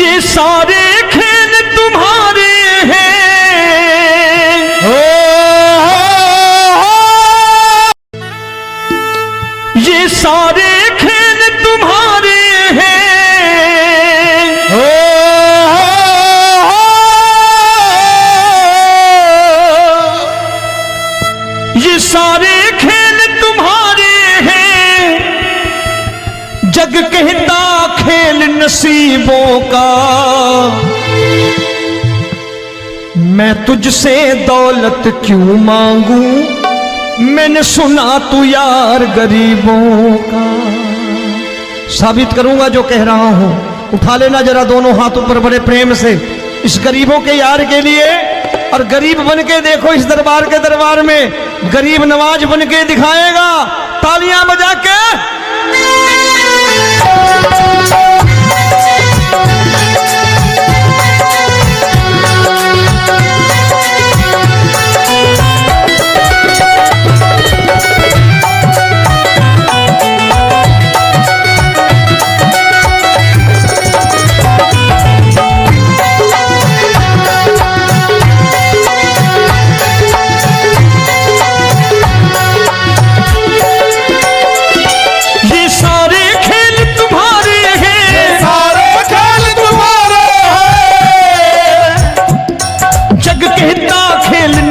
ये सारे खेल तुम्हारे हैं, ये सारे खेल तुम्हारे हैं, ये सारे खेल तुम्हारे हैं। जग कहता खेल नसीबों का, मैं तुझसे दौलत क्यों मांगू, मैंने सुना तू यार गरीबों का। साबित करूंगा जो कह रहा हूं। उठा लेना जरा दोनों हाथों पर बड़े प्रेम से इस गरीबों के यार के लिए, और गरीब बन के देखो इस दरबार के दरबार में गरीब नवाज बन के दिखाएगा, तालियां बजा के।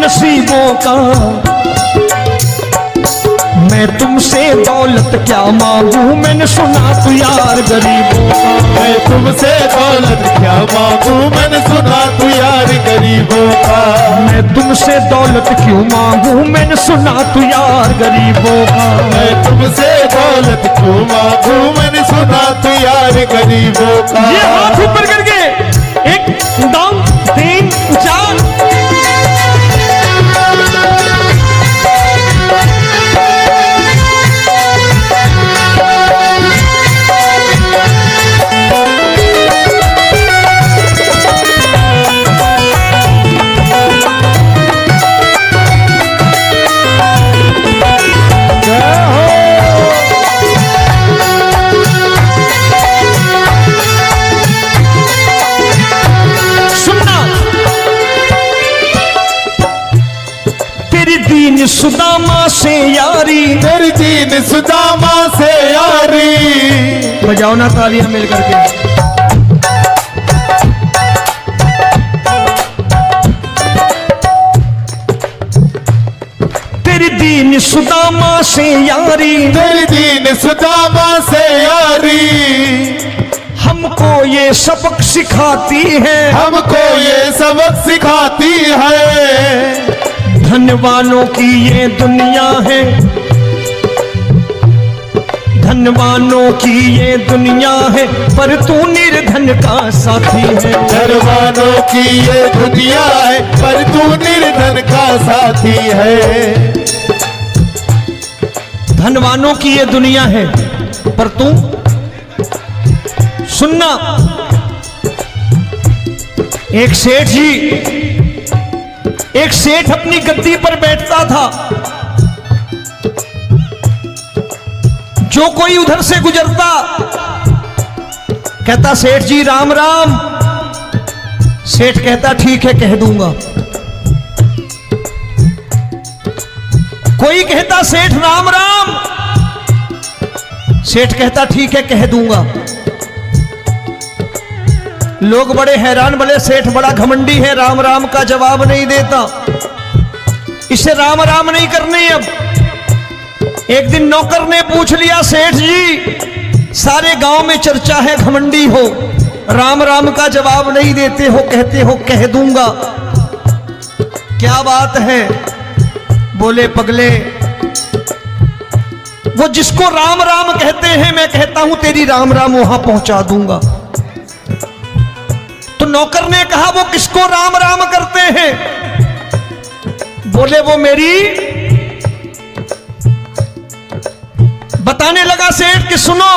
नसीबों का, मैं तुमसे दौलत क्या मांगू, मैंने सुना तू यार गरीबों का। मैं तुमसे दौलत क्या मांगू, मैंने सुना तू यार गरीबों का। मैं तुमसे दौलत क्यों मांगू, मैंने सुना तू यार गरीबों का। मैं तुमसे दौलत क्यों मांगू, मैंने सुना तू यार गरीबों का। ये हाथ ऊपर करके 1 2 3 4। दीन सुदामा से यारी, तेरी दीन सुदामा से यारी। बजाओ ना तालियां मिल करके। तेरी दीन सुदामा से यारी, तेरी दीन सुदामा से यारी। हमको ये सबक सिखाती है, हमको ये सबक सिखाती है। धनवानों की ये दुनिया है, धनवानों की ये दुनिया है, पर तू निर्धन का साथी है। धनवानों की ये दुनिया है, पर तू निर्धन का साथी है। धनवानों की ये दुनिया है, पर तू सुनना। एक सेठ अपनी गद्दी पर बैठता था। जो कोई उधर से गुजरता कहता सेठ जी राम राम। सेठ कहता ठीक है कह दूंगा। कोई कहता सेठ राम राम। सेठ कहता ठीक है कह दूंगा। लोग बड़े हैरान, बोले सेठ बड़ा घमंडी है, राम राम का जवाब नहीं देता, इसे राम राम नहीं करनी। अब एक दिन नौकर ने पूछ लिया सेठ जी सारे गांव में चर्चा है घमंडी हो, राम राम का जवाब नहीं देते हो, कहते हो कह दूंगा, क्या बात है? बोले पगले वो जिसको राम राम कहते हैं मैं कहता हूं तेरी राम राम वहां पहुंचा दूंगा। तो नौकर ने कहा वो किसको राम राम करते हैं? बोले वो मेरी। बताने लगा सेठ कि सुनो,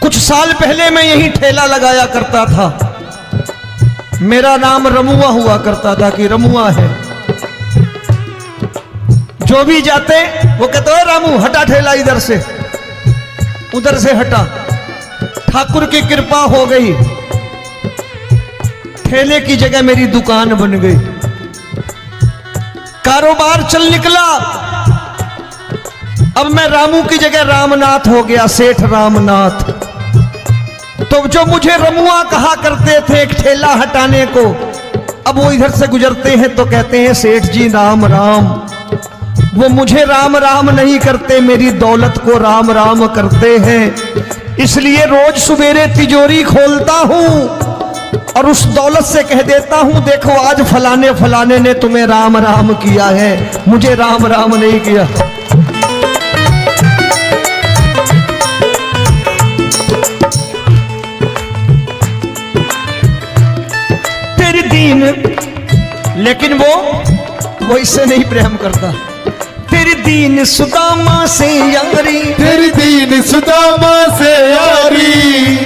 कुछ साल पहले मैं यही ठेला लगाया करता था, मेरा नाम रमुआ हुआ करता था कि रमुआ है। जो भी जाते वो कहते हो रामू हटा ठेला इधर से, उधर से हटा। ठाकुर की कृपा हो गई, ठेले की जगह मेरी दुकान बन गई, कारोबार चल निकला। अब मैं रामू की जगह रामनाथ हो गया, सेठ रामनाथ। तो जो मुझे रमुआ कहा करते थे एक ठेला हटाने को, अब वो इधर से गुजरते हैं तो कहते हैं सेठ जी राम राम। वो मुझे राम राम नहीं करते, मेरी दौलत को राम राम करते हैं। इसलिए रोज सवेरे तिजोरी खोलता हूं और उस दौलत से कह देता हूं, देखो आज फलाने फलाने ने तुम्हें राम राम किया है, मुझे राम राम नहीं किया। तेरी दीन, लेकिन वो इससे नहीं प्रेम करता। तेरी दीन सुदामा से यारी, तेरी दीन सुदामा से यारी,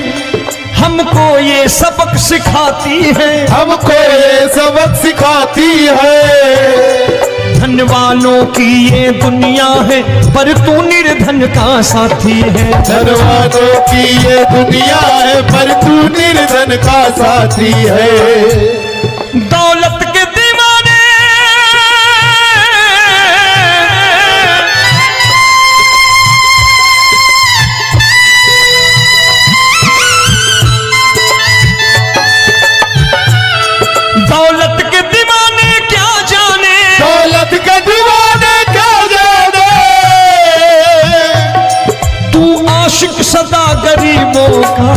हमको ये सबक सिखाती है, हमको ये सबक सिखाती है। धन वालों की ये दुनिया है, पर तू निर्धन का साथी है। धन वालों की ये दुनिया है, पर तू निर्धन का साथी है। दौलत के दीवाने दौलत के दीवाने क्या जाने, दौलत के दीवाने क्या जाने, तू आशिक सदा गरीबों का।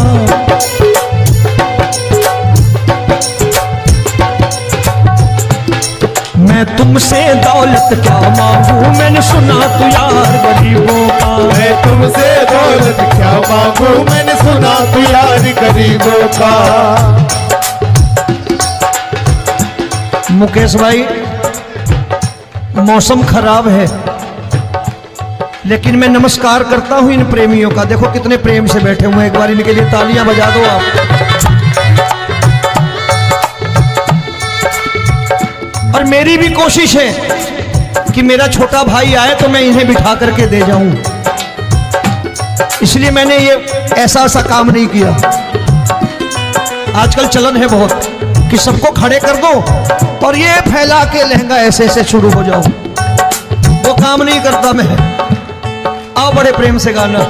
मैं तुमसे दौलत क्या मांगू, मैंने सुना तू यार गरीबों का। मैं तुमसे दौलत क्या मांगू, मैंने सुना तू यार गरीबों का। मुकेश भाई, मौसम खराब है, लेकिन मैं नमस्कार करता हूं इन प्रेमियों का। देखो कितने प्रेम से बैठे हुए हैं, एक बार इनके लिए तालियां बजा दो आप। और मेरी भी कोशिश है कि मेरा छोटा भाई आए तो मैं इन्हें बिठा करके दे जाऊं, इसलिए मैंने ये ऐसा काम नहीं किया। आजकल चलन है बहुत कि सबको खड़े कर दो और ये फैला के लहंगा ऐसे ऐसे शुरू हो जाओ, वो काम नहीं करता मैं। आओ बड़े प्रेम से गाना।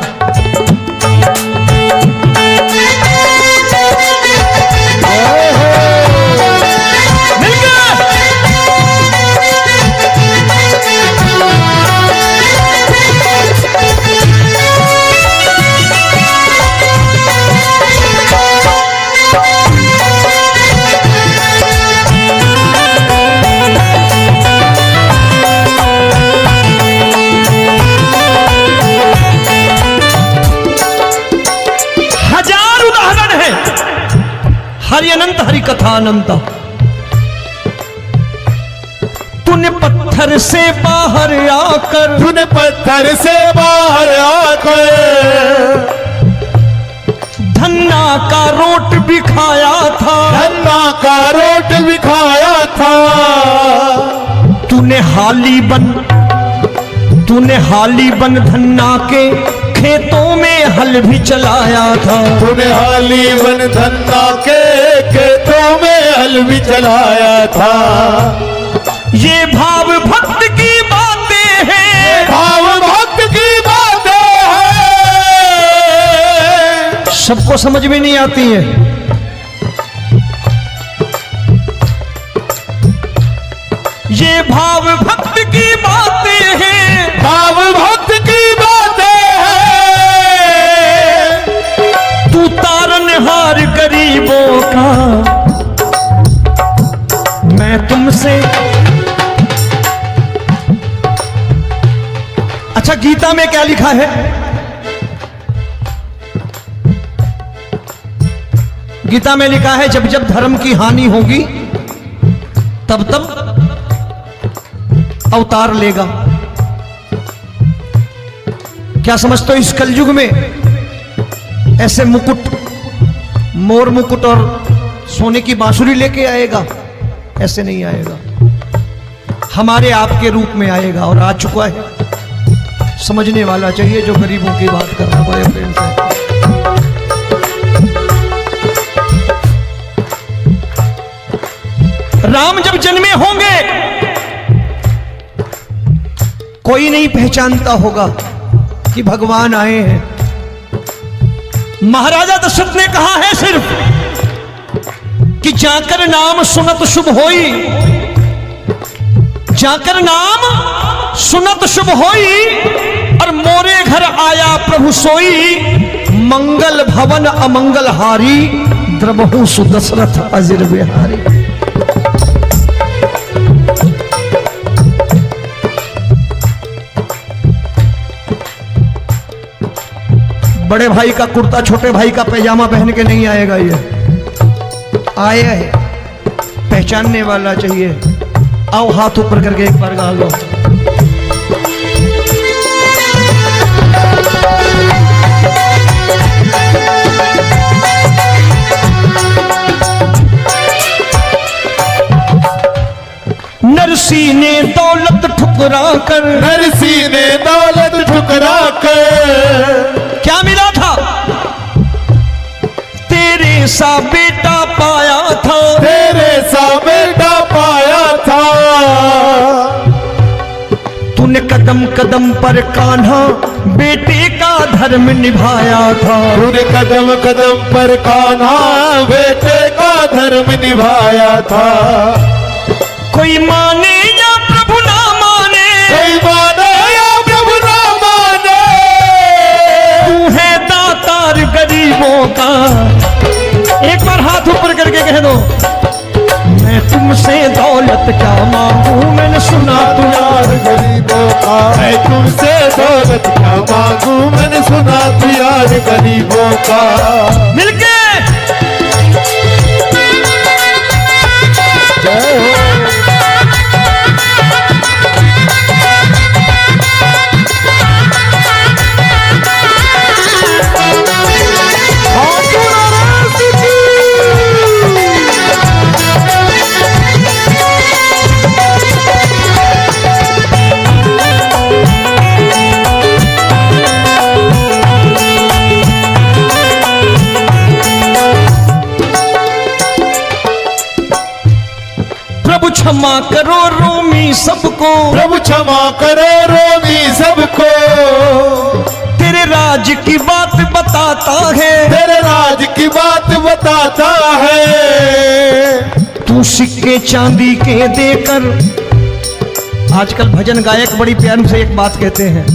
हरि अनंत हरि कथा अनंत। तूने पत्थर से बाहर आकर, तूने पत्थर से बाहर आकर धन्ना का रोट भी खाया था, धन्ना का रोट भी खाया था। तूने हाली बन धन्ना के खेतों में हल भी चलाया था। तूने हाली बन धन्ना के खेतों में हल भी चलाया था। ये भाव भक्त की बातें हैं, भाव भक्त की बातें हैं, सबको समझ में नहीं आती है। ये भाव भक्त की बातें हैं, भाव भक्त की बातें हैं। तू तारनहार गरीबों का, मैं तुमसे। अच्छा, गीता में क्या लिखा है? गीता में लिखा है जब जब धर्म की हानि होगी तब तब अवतार लेगा। क्या समझते हो, इस कलयुग में ऐसे मुकुट, मोर मुकुट और सोने की बांसुरी लेके आएगा? ऐसे नहीं आएगा, हमारे आपके रूप में आएगा और आ चुका है। समझने वाला चाहिए जो गरीबों की बात कर रहा है बड़े प्रेम से। राम जब जन्मे होंगे कोई नहीं पहचानता होगा कि भगवान आए हैं। महाराजा दशरथ ने कहा है सिर्फ कि जाकर नाम सुनत शुभ होई, जाकर नाम सुनत शुभ होई, और मोरे घर आया प्रभु सोई, मंगल भवन अमंगल हारी, द्रबहु सुदशरथ अजिर बिहारी। बड़े भाई का कुर्ता छोटे भाई का पैजामा पहन के नहीं आएगा, ये आया है पहचानने वाला चाहिए। आओ हाथ ऊपर करके एक बार गा लो। नरसी ने दौलत ठुकरा कर, नरसी ने दौलत ठुकरा कर, क्या मिला था? तेरे सा बेटा पाया था, तेरे सा बेटा पाया था। तूने कदम कदम पर कान्हा बेटे का धर्म निभाया था, तूने कदम कदम पर कान्हा बेटे का धर्म निभाया था। कोई माने या प्रभु ना माने, कोई माने या प्रभु ना माने, तू है दातार गरीबों का। एक बार हाथ ऊपर करके कह दो, मैं तुमसे दौलत क्या मांगू, मैंने सुना तू यार गरीबों का। मैं तुमसे दौलत क्या मांगू, मैंने सुना तू यार गरीबों का। मिलके जय हो। प्रभु क्षमा करो रोमी सबको, प्रभु क्षमा करो रोमी सबको। तेरे राज की बात बताता है, तेरे राज की बात बताता है। तू सिक्के चांदी के देकर। आजकल भजन गायक बड़ी प्यार से एक बात कहते हैं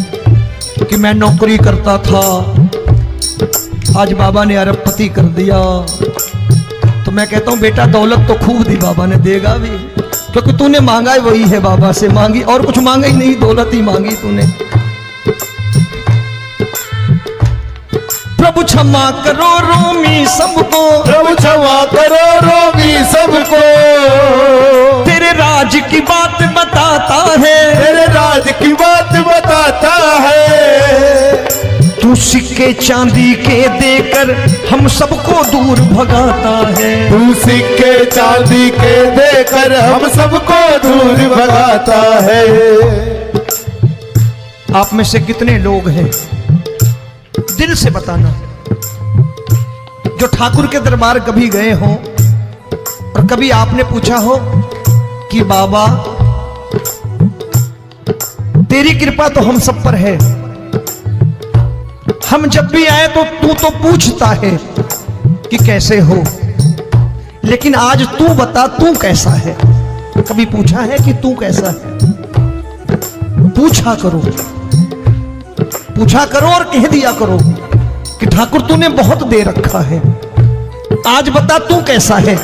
कि मैं नौकरी करता था, आज बाबा ने अरबपति कर दिया। तो मैं कहता हूं बेटा दौलत तो खूब दी बाबा ने, देगा भी, क्योंकि तूने मांगा ही वही है बाबा से, मांगी और कुछ मांगा ही नहीं, दौलत ही मांगी तूने। प्रभु क्षमा करो रोमी सबको, प्रभु क्षमा करो रोमी सबको। तेरे राज की बात बताता है, तेरे राज की बात बताता है। तू सिक्के चांदी के देकर हम सबको दूर भगाता है। तू सिक्के चांदी के देकर हम सबको दूर भगाता है। आप में से कितने लोग हैं, दिल से बताना, जो ठाकुर के दरबार कभी गए हो और कभी आपने पूछा हो कि बाबा तेरी कृपा तो हम सब पर है, हम जब भी आए तो तू तो पूछता है कि कैसे हो, लेकिन आज तू बता तू कैसा है। कभी पूछा है कि तू कैसा है? पूछा करो, पूछा करो और कह दिया करो कि ठाकुर तूने बहुत दे रखा है, आज बता तू कैसा है।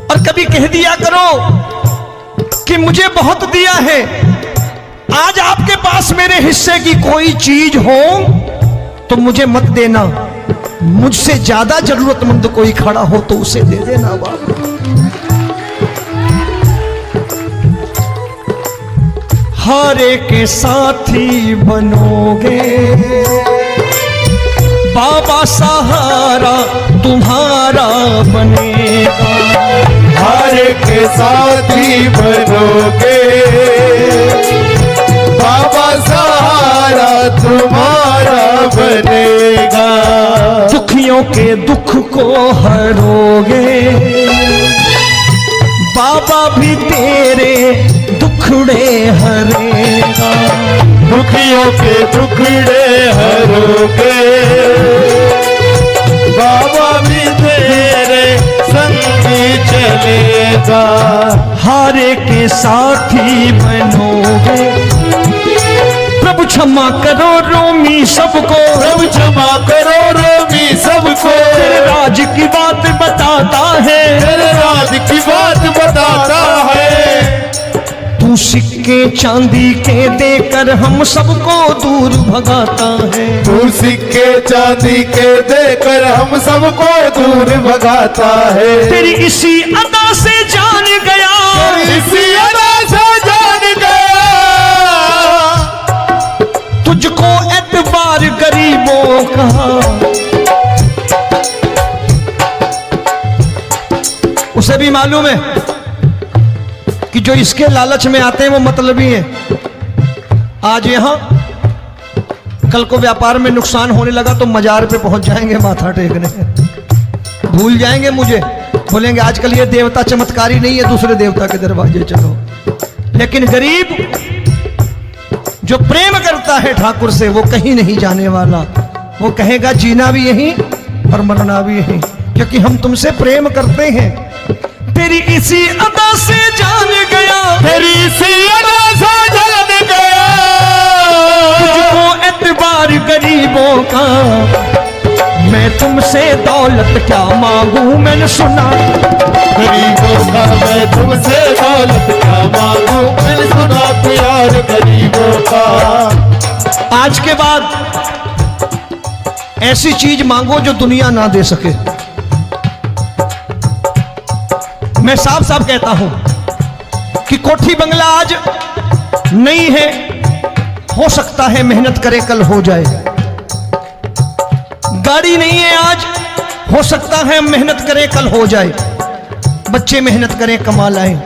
और कभी कह दिया करो कि मुझे बहुत दिया है, आज आपके पास मेरे हिस्से की कोई चीज हो तो मुझे मत देना, मुझसे ज्यादा जरूरतमंद कोई खड़ा हो तो उसे दे देना बाबा। हारे के साथी बनोगे बाबा, सहारा तुम्हारा बनेगा। हारे के साथी बनोगे बाबा, सहारा तुम्हारा बनेगा। दुखियों दुखियों के दुख को हरोगे, बाबा भी तेरे दुखड़े हरेगा। दुखियों के दुखड़े हरोगे, बाबा भी तेरे संगी चलेगा। हारे के साथी बनोगे, प्रभु क्षमा करो रोमी सबको, प्रभु क्षमा करो रोमी सबको। तेरे राज की बात बताता है, तेरे राज की बात बताता है। तू सिक्के चांदी के देकर हम सबको दूर भगाता है। तू सिक्के चांदी के देकर हम सबको दूर भगाता है। तेरी इसी अदा से जान गया, इसी अदा से जान गया, तुझको एतबार गरीबों का। उसे भी मालूम है कि जो इसके लालच में आते हैं वो मतलबी हैं। आज यहां कल को व्यापार में नुकसान होने लगा तो मजार पे पहुंच जाएंगे माथा टेकने, भूल जाएंगे मुझे, बोलेंगे आजकल ये देवता चमत्कारी नहीं है, दूसरे देवता के दरवाजे चलो। लेकिन गरीब जो प्रेम करता है ठाकुर से वो कहीं नहीं जाने वाला। वो कहेगा जीना भी यहीं और मरना भी यहीं, क्योंकि हम तुमसे प्रेम करते हैं। तेरी इसी अदा से जान गया, तेरी इसी अदा से जान गया, तुझको एतबार गरीबों का। मैं तुमसे दौलत क्या मांगू, मैंने सुना गरीबों का। मैं तुमसे दौलत क्या मांगू, मैंने सुना प्यार गरीबों का। आज के बाद ऐसी चीज मांगो जो दुनिया ना दे सके। मैं साफ साफ कहता हूं कि कोठी बंगला आज नहीं है, हो सकता है मेहनत करे कल हो जाए। गाड़ी नहीं है आज, हो सकता है मेहनत करें कल हो जाए। बच्चे मेहनत करें कमा लाएं,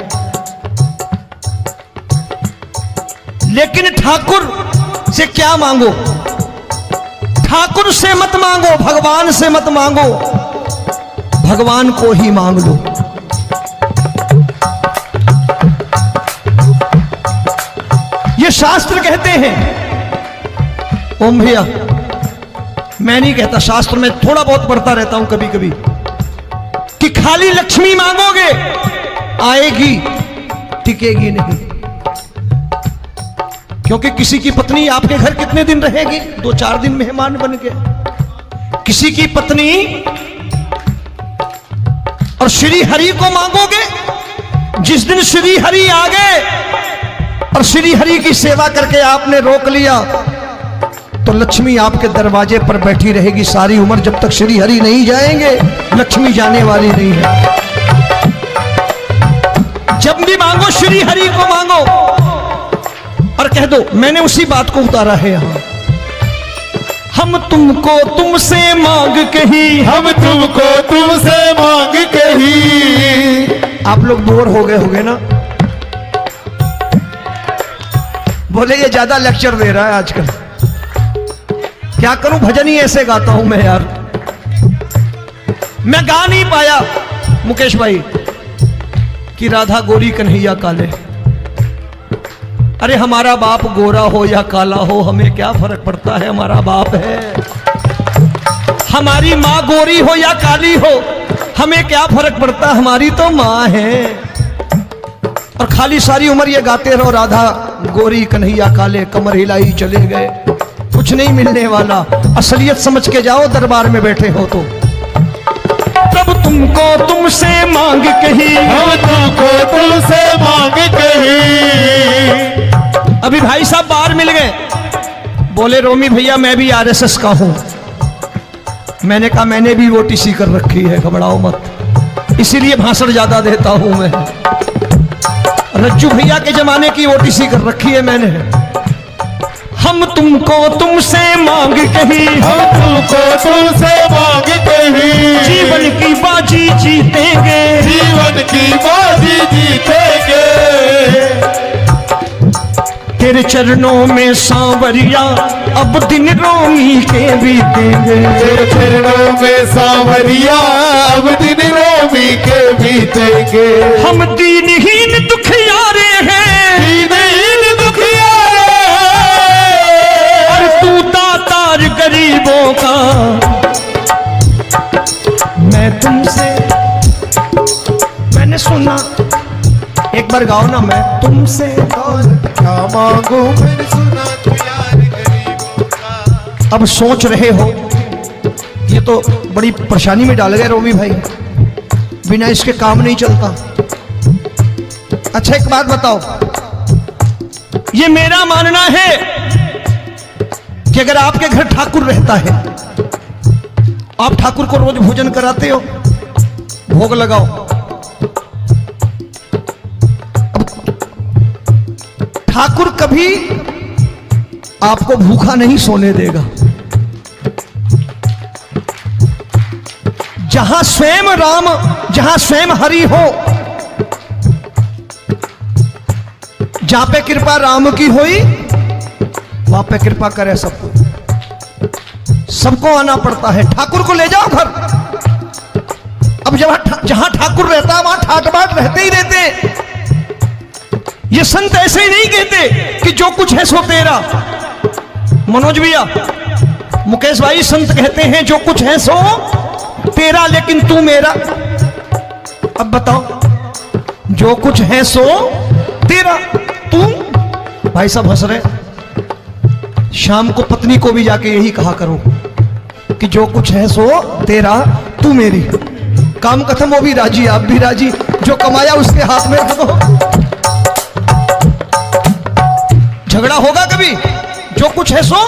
लेकिन ठाकुर से क्या मांगो? ठाकुर से मत मांगो, भगवान से मत मांगो, भगवान को ही मांग लो। ये शास्त्र कहते हैं, ओम भैया मैं नहीं कहता, शास्त्र में थोड़ा बहुत पढ़ता रहता हूं कभी कभी, कि खाली लक्ष्मी मांगोगे आएगी, टिकेगी नहीं। क्योंकि किसी की पत्नी आपके घर कितने दिन रहेगी? 2-4 दिन मेहमान बन के। किसी की पत्नी और श्री हरि को मांगोगे, जिस दिन श्री हरि आ गए और श्री हरि की सेवा करके आपने रोक लिया तो लक्ष्मी आपके दरवाजे पर बैठी रहेगी सारी उम्र। जब तक श्री हरि नहीं जाएंगे लक्ष्मी जाने वाली नहीं है। जब भी मांगो श्री हरि को मांगो और कह दो मैंने उसी बात को उतारा है यहां। हम तुमको तुमसे मांग कही, हम तुमको तुमसे मांग कही। आप लोग बोर हो गए होंगे ना, बोले ये ज्यादा लेक्चर दे रहा है आजकल। क्या करूं, भजन ही ऐसे गाता हूं मैं यार। मैं गा नहीं पाया मुकेश भाई कि राधा गोरी कन्हैया काले। अरे हमारा बाप गोरा हो या काला हो हमें क्या फर्क पड़ता है, हमारा बाप है। हमारी माँ गोरी हो या काली हो हमें क्या फर्क पड़ता, हमारी तो माँ है। और खाली सारी उम्र ये गाते रहो राधा गोरी कन्हैया काले, कमर हिलाई चले गए, कुछ नहीं मिलने वाला। असलियत समझ के जाओ दरबार में बैठे हो तो। तब तुमको तुमसे मांग कही, हम तुमको तुमसे मांग कही। अभी भाई साहब बाहर मिल गए, बोले रोमी भैया मैं भी आरएसएस का हूं। मैंने कहा मैंने भी ओटीसी कर रखी है, घबराओ मत, इसीलिए भाषण ज्यादा देता हूं मैं। रज्जू भैया के जमाने की ओटीसी कर रखी है मैंने। हम तुमको तुमसे मांग कही, हम तुमको तुमसे मांग कही। जीवन की बाजी जीतेंगे, जीवन की बाजी जीतेंगे। तेरे तेरे चरणों में सांवरिया अब दिन रोमी के बीतेंगे। तेरे चरणों में सांवरिया अब दिन रोमी के बीतेंगे। हम दीनहीन दुखियारे हैं, दीनहीन दुखियारे हैं, और तू दातार गरीबों का। मैं तुमसे, मैंने सुना, एक बार गाओ ना, मैं तुमसे दौलत क्या मांगू मैंने सुना तू यार गरीबों का। अब सोच रहे हो ये तो बड़ी परेशानी में डाल गए रोमी भाई, बिना इसके काम नहीं चलता। अच्छा एक बात बताओ, ये मेरा मानना है कि अगर आपके घर ठाकुर रहता है, आप ठाकुर को रोज भोजन कराते हो, भोग लगाओ, अब ठाकुर कभी आपको भूखा नहीं सोने देगा। जहां स्वयं राम, जहां स्वयं हरि हो, जहां पे कृपा राम की हुई वहां पे कृपा करे सबको, सबको आना पड़ता है। ठाकुर को ले जाओ घर। अब जहां ठाकुर रहता है वहां ठाट बाट रहते ही रहते हैं। ये संत ऐसे ही नहीं कहते कि जो कुछ है सो तेरा। मनोज भैया, मुकेश भाई, संत कहते हैं जो कुछ है सो तेरा लेकिन तू मेरा। अब बताओ, जो कुछ है सो तेरा, तू। भाई साहब हंस रहे। शाम को पत्नी को भी जाके यही कहा करो कि जो कुछ है सो तेरा, तू मेरी। काम खत्म, वो भी राजी, आप भी राजी। जो कमाया उसके हाथ में रख दो। झगड़ा होगा कभी? जो कुछ है सो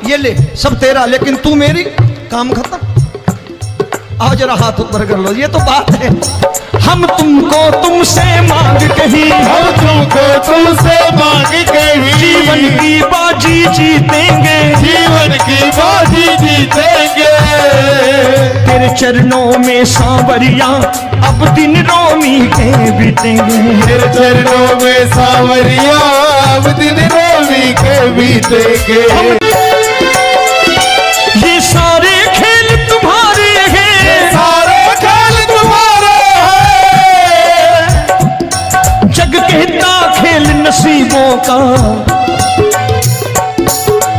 ये ले, सब तेरा लेकिन तू मेरी। काम खत्म। आओ जरा हाथ ऊपर कर लो, ये तो बात है। हम तुमको तुमसे मांग कहीं, हम तुमको तुमसे मांग कहीं, जीवन की बाजी जीतेंगे, जीवन की बाजी जीतेंगे। तेरे चरणों में सांवरिया अब दिन रोमी के बीतेंगे। तेरे चरणों में सांवरिया अब दिन रोमी के बीतेंगे। ये सारे खेल तुम्हारे हैं, सारे खेल तुम्हारे हैं, जग कहता खेल नसीबों का।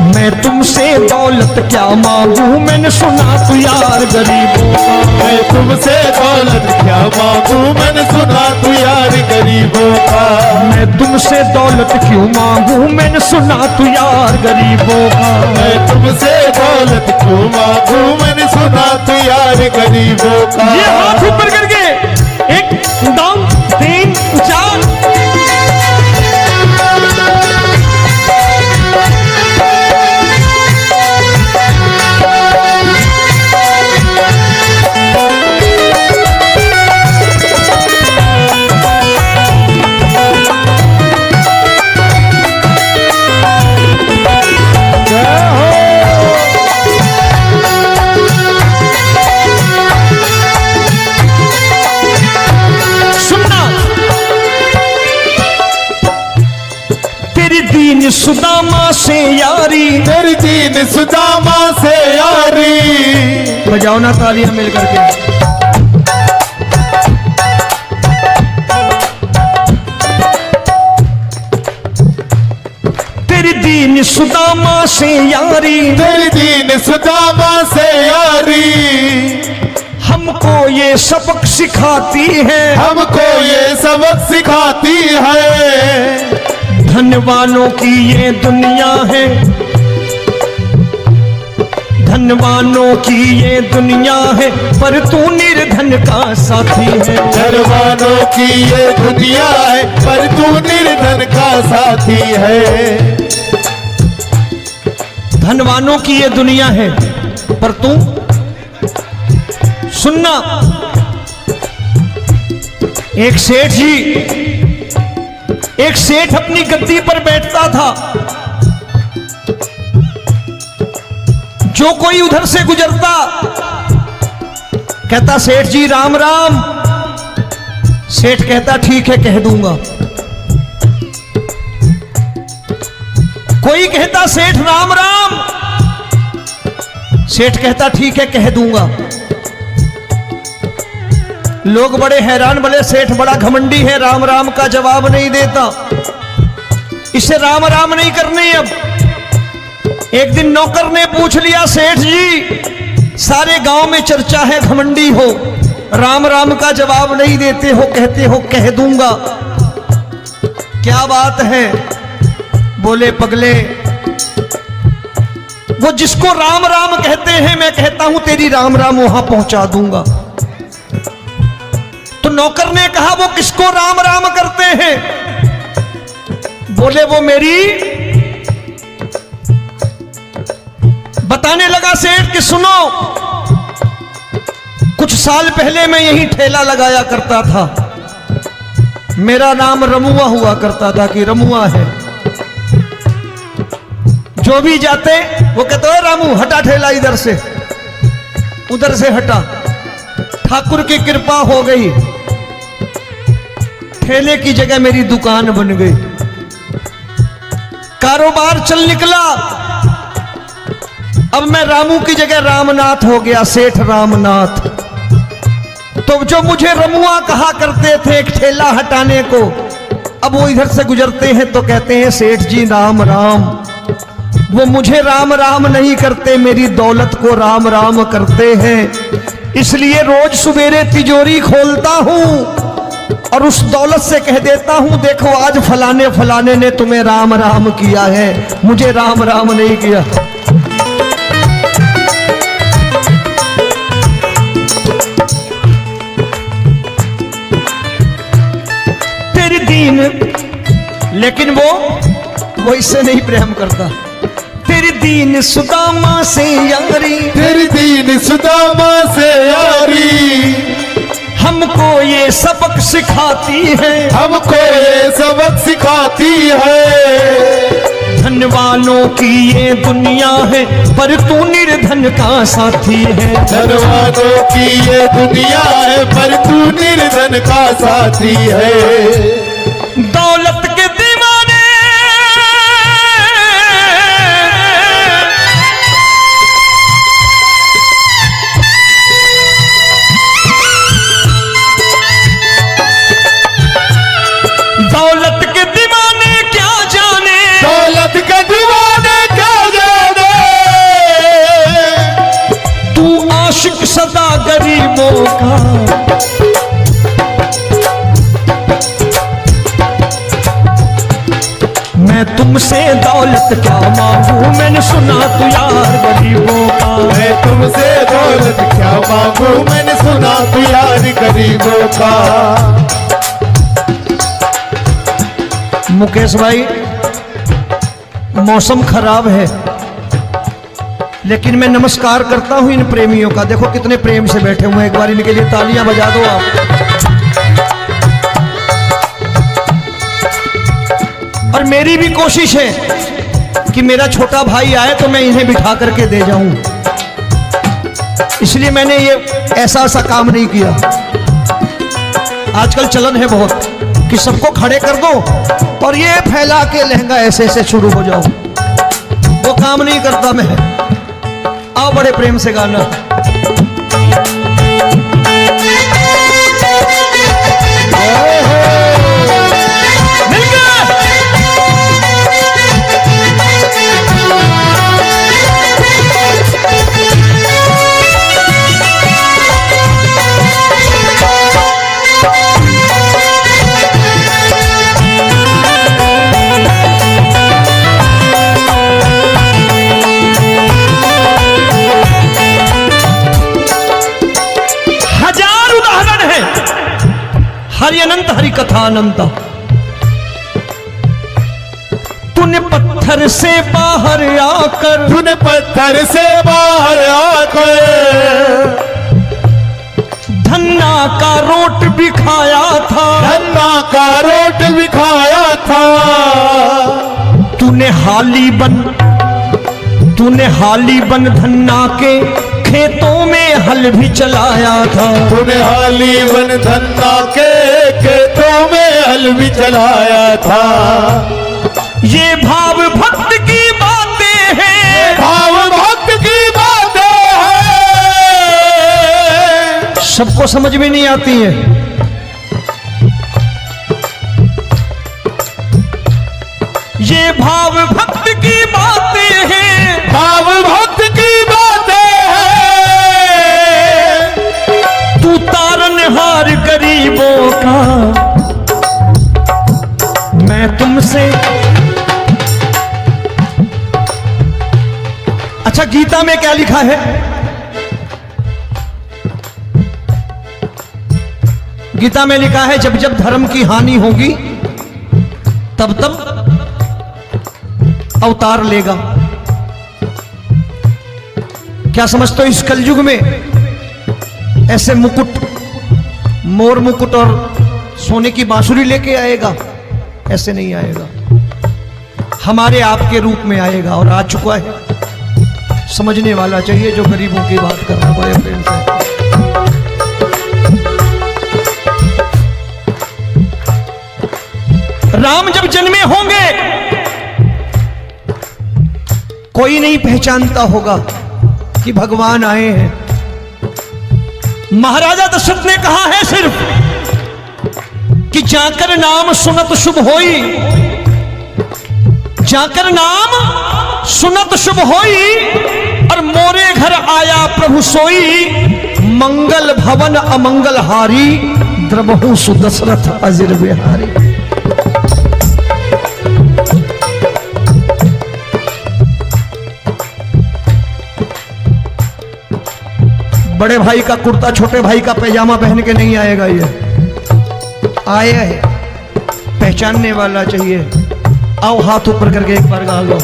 मैं तुमसे दौलत क्या मांगू, मैंने सुना तू यार गरीबों का। मैं तुमसे दौलत क्या मांगू, मैंने सुना तू यार गरीबों का। मैं तुमसे दौलत क्यों मांगू, मैंने सुना तू यार गरीबों का। मैं तुमसे दौलत क्यों मांगू, मैंने सुना तू यार गरीबों का। ये हाथ ऊपर करके, एक, दो, तीन, चार। दीन सुदामा से यारी, तेरी दीन सुदामा से यारी। बजाओ ना तालियां मिल करके। तेरी दीन सुदामा से यारी, तेरी दीन सुदामा से यारी। हमको ये सबक सिखाती है, हमको ये सबक सिखाती है। धनवानों की ये दुनिया है, धनवानों की ये दुनिया है, पर तू निर्धन का साथी है। धनवानों की ये दुनिया है, पर तू निर्धन का साथी है। धनवानों की ये दुनिया है, पर तू, सुनना, एक सेठ जी, एक सेठ अपनी गद्दी पर बैठता था। जो कोई उधर से गुजरता कहता सेठ जी राम राम। सेठ कहता ठीक है कह दूंगा। कोई कहता सेठ राम राम, सेठ कहता ठीक है कह दूंगा। लोग बड़े हैरान, बोले सेठ बड़ा घमंडी है, राम राम का जवाब नहीं देता, इसे राम राम नहीं करने। अब एक दिन नौकर ने पूछ लिया, सेठ जी सारे गांव में चर्चा है घमंडी हो, राम राम का जवाब नहीं देते हो, कहते हो कह दूंगा, क्या बात है? बोले पगले, वो जिसको राम राम कहते हैं मैं कहता हूं तेरी राम राम वहां पहुंचा दूंगा। तो नौकर ने कहा वो किसको राम राम करते हैं? बोले वो मेरी, बताने लगा सेठ कि सुनो, कुछ साल पहले मैं यही ठेला लगाया करता था, मेरा नाम रमुआ हुआ करता था कि रमुआ है। जो भी जाते वो कहते हो रामू हटा ठेला इधर से, उधर से हटा। ठाकुर की कृपा हो गई, ठेले की जगह मेरी दुकान बन गई, कारोबार चल निकला। अब मैं रामू की जगह रामनाथ हो गया, सेठ रामनाथ। तो जो मुझे रमुआ कहा करते थे एक ठेला हटाने को, अब वो इधर से गुजरते हैं तो कहते हैं सेठ जी राम राम। वो मुझे राम राम नहीं करते, मेरी दौलत को राम राम करते हैं। इसलिए रोज सवेरे तिजोरी खोलता हूं और उस दौलत से कह देता हूं देखो आज फलाने फलाने ने तुम्हें राम राम किया है, मुझे राम राम नहीं किया। तेरी दीन, लेकिन वो इससे नहीं प्रेम करता। तेरी दीन सुदामा से यारी, तेरी दीन सुदामा से यारी, हमको ये सबक सिखाती है, हमको ये सबक सिखाती है। धन वालों की ये दुनिया है पर तू निर्धन का साथी है। धन वालों की ये दुनिया है पर तू निर्धन का साथी है। दौलत के दीवाने दौलत के दीवाने क्या जाने, दौलत के दीवाने क्या जाने, तू आशिक सदा गरीबों का। मैं तुमसे दौलत क्या मांगू, मैंने सुना तू यार गरीबों का। मैं तुमसे दौलत क्या मांगू, मैंने सुना तू यार गरीबों का। मुकेश भाई मौसम खराब है, लेकिन मैं नमस्कार करता हूं इन प्रेमियों का। देखो कितने प्रेम से बैठे हुए हैं, एक बार इनके लिए तालियां बजा दो आप। और मेरी भी कोशिश है कि मेरा छोटा भाई आए तो मैं इन्हें बिठा करके दे जाऊं, इसलिए मैंने ये ऐसा काम नहीं किया। आजकल चलन है बहुत कि सबको खड़े कर दो और ये फैला के लहंगा ऐसे ऐसे शुरू हो जाओ, वो काम नहीं करता मैं। आओ बड़े प्रेम से गाना। हरि अनंत हरि कथा अनंत। तूने पत्थर से बाहर आकर, तूने पत्थर से बाहर आकर धन्ना का रोट भी खाया था, धन्ना का रोट भी खाया था। तूने हाली बन धन्ना के खेतों में हल भी चलाया था। तूने हाली बन धन्ना के खेतों में हल भी चलाया था। ये भाव भक्त की सबको समझ में नहीं आती है। ये भाव भक्त की बातें हैं, भाव भक्त की बातें हैं। तू तारनहार गरीबों का, मैं तुमसे। अच्छा, गीता में क्या लिखा है? गीता में लिखा है जब जब धर्म की हानि होगी तब तब अवतार लेगा। क्या समझते हो, इस कलयुग में ऐसे मुकुट, मोर मुकुट और सोने की बांसुरी लेके आएगा? ऐसे नहीं आएगा, हमारे आपके रूप में आएगा और आ चुका है। समझने वाला चाहिए जो गरीबों की बात कर रहा है बड़े प्रेम से। राम जब जन्मे होंगे कोई नहीं पहचानता होगा कि भगवान आए हैं। महाराजा दशरथ ने कहा है सिर्फ कि जाकर नाम सुनत शुभ होई, जाकर नाम सुनत शुभ होई, और मोरे घर आया प्रभु सोई, मंगल भवन अमंगल हारी, द्रबहु सुदशरथ अजिर बिहारी। बड़े भाई का कुर्ता छोटे भाई का पैजामा पहन के नहीं आएगा, ये आया है, पहचानने वाला चाहिए। आओ हाथ ऊपर करके एक बार गा लो।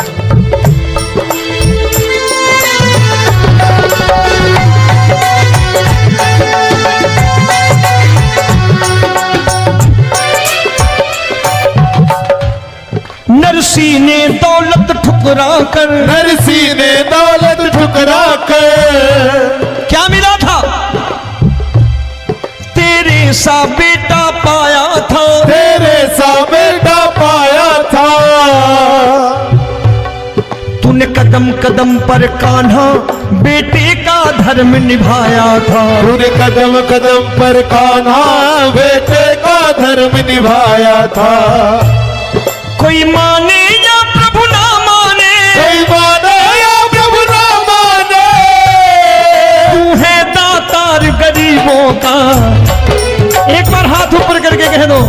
नरसी ने दौलत ठुकरा कर, नरसी ने दौलत ठुकरा कर, क्या मिला था? तेरे सा बेटा पाया था, तेरे सा बेटा पाया था। तूने कदम कदम पर कान्हा बेटे का धर्म निभाया था, तूने कदम कदम पर कान्हा बेटे का धर्म निभाया था। कोई माने या प्रभु ना माने, कोई माने या प्रभु ना माने, तू है दातार गरीबों का। एक बार हाथ ऊपर करके कह दो,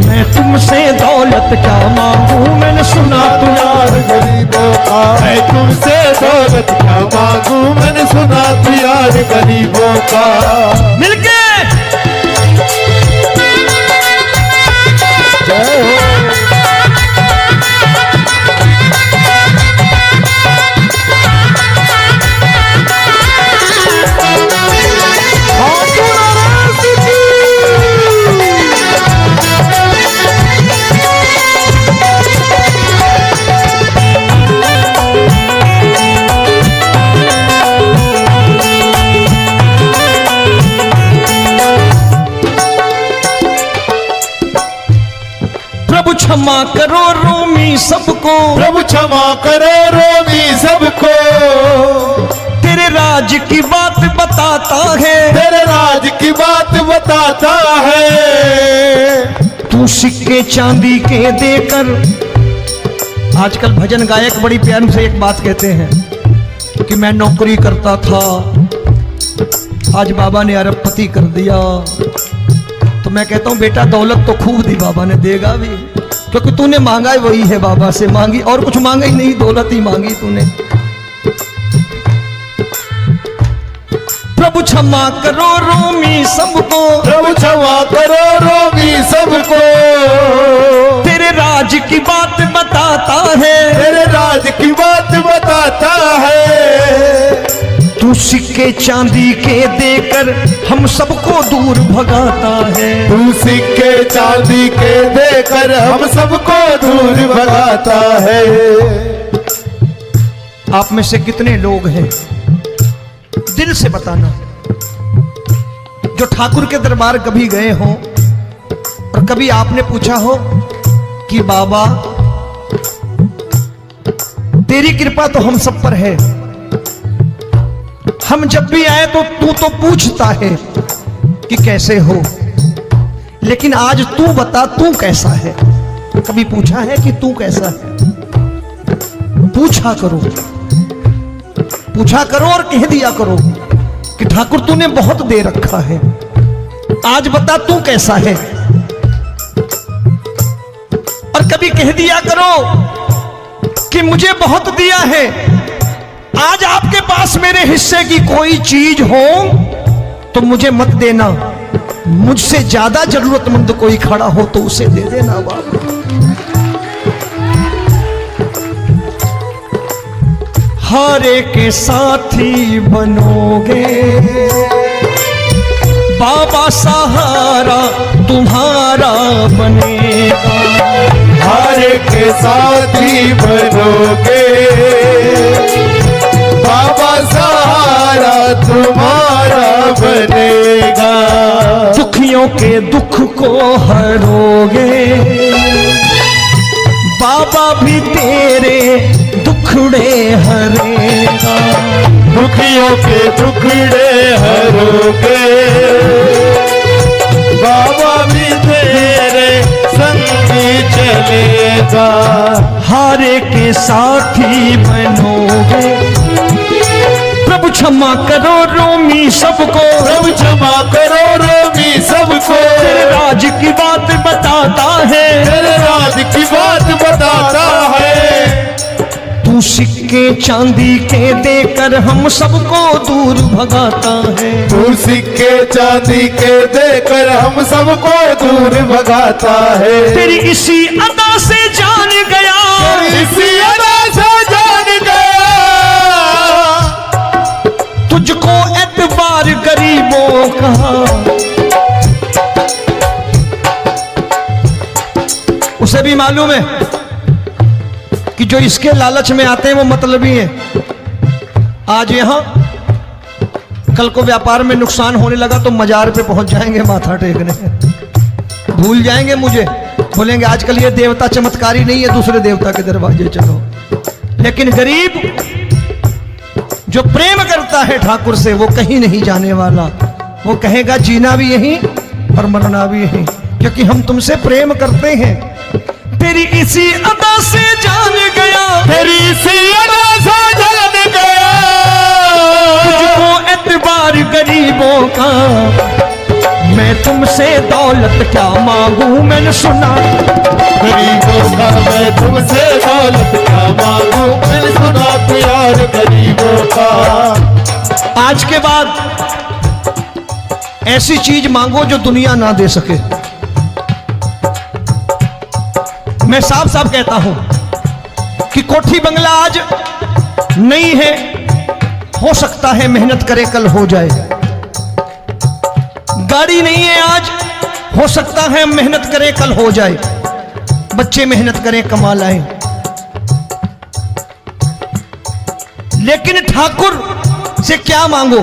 मैं तुमसे दौलत क्या मांगू, मैंने सुना तू यार गरीबों का। मैं तुमसे दौलत क्या मांगू, मैंने सुना तू यार गरीबों का। मिलके जय हो। प्रभु क्षमा करो रोमी सबको, प्रभु क्षमा करो रोमी सबको। तेरे राज की बात बताता है, तेरे राज की बात बताता है। तू सिक्के चांदी के देकर। आजकल भजन गायक बड़ी प्यार से एक बात कहते हैं कि मैं नौकरी करता था, आज बाबा ने अरबपति कर दिया। तो मैं कहता हूं बेटा दौलत तो खूब दी बाबा ने, देगा भी, क्योंकि तूने मांगा ही वही है, बाबा से मांगी, और कुछ मांगा ही नहीं, दौलत ही मांगी तूने। प्रभु क्षमा करो रोमी सबको, प्रभु क्षमा करो रोमी सबको। तेरे राज की बात बताता है, तेरे राज की बात बताता है। तू सिक्के चांदी के देकर हम सबको दूर भगाता है। तू सिक्के चांदी के देकर हम सबको दूर भगाता है। आप में से कितने लोग हैं, दिल से बताना, जो ठाकुर के दरबार कभी गए हो और कभी आपने पूछा हो कि बाबा तेरी कृपा तो हम सब पर है, हम जब भी आए तो तू तो पूछता है कि कैसे हो, लेकिन आज तू बता तू कैसा है। कभी पूछा है कि तू कैसा है? पूछा करो और कह दिया करो कि ठाकुर तूने बहुत दे रखा है, आज बता तू कैसा है। और कभी कह दिया करो कि मुझे बहुत दिया है, आज आपके पास मेरे हिस्से की कोई चीज हो तो मुझे मत देना, मुझसे ज्यादा जरूरतमंद कोई खड़ा हो तो उसे दे देना बाबा। हारे के साथी बनोगे बाबा, सहारा तुम्हारा बनेगा। हारे के साथी बनोगे बाबा, सहारा तुम्हारा बनेगा। दुखियों के दुख को हरोगे बाबा, भी तेरे दुखड़े हरेगा। दुखियों के दुखड़े हरोगे बाबा, भी तेरे संगी चलेगा। हारे के साथी बनोगे, प्रभु क्षमा करो रोमी सबको, प्रभु क्षमा करो रोमी सबको। तेरे राज की बात बताता है, तेरे राज की बात बताता है। तू सिक्के चांदी के देकर हम सबको दूर भगाता है। तू सिक्के चांदी के देकर हम सबको दूर भगाता है। तेरी इसी अदा से जान गया, इसी अदा से जान गया, तुझको एतबार गरीबों का। उसे भी मालूम है कि जो इसके लालच में आते हैं वो मतलबी हैं। आज यहां कल को व्यापार में नुकसान होने लगा तो मजार पे पहुंच जाएंगे माथा टेकने, भूल जाएंगे मुझे, बोलेंगे आजकल ये देवता चमत्कारी नहीं है, दूसरे देवता के दरवाजे चलो। लेकिन गरीब जो प्रेम करता है ठाकुर से वो कहीं नहीं जाने वाला, वो कहेगा जीना भी यहीं और मरना भी यहीं, क्योंकि हम तुमसे प्रेम करते हैं। तेरी इसी अदा से जान गया, तेरी इसी अदा से जान गया, तुझको एतबार गरीबों का। मैं तुमसे दौलत क्या मांगू, मैंने सुना गरीबों का। मैं तुमसे दौलत क्या मांगू, मैंने सुना प्यार गरीबों का। आज के बाद ऐसी चीज मांगो जो दुनिया ना दे सके। मैं साफ साफ कहता हूं कि कोठी बंगला आज नहीं है, हो सकता है मेहनत करे कल हो जाए। गाड़ी नहीं है आज, हो सकता है मेहनत करे कल हो जाए। बच्चे मेहनत करें कमा लाएं, लेकिन ठाकुर से क्या मांगो?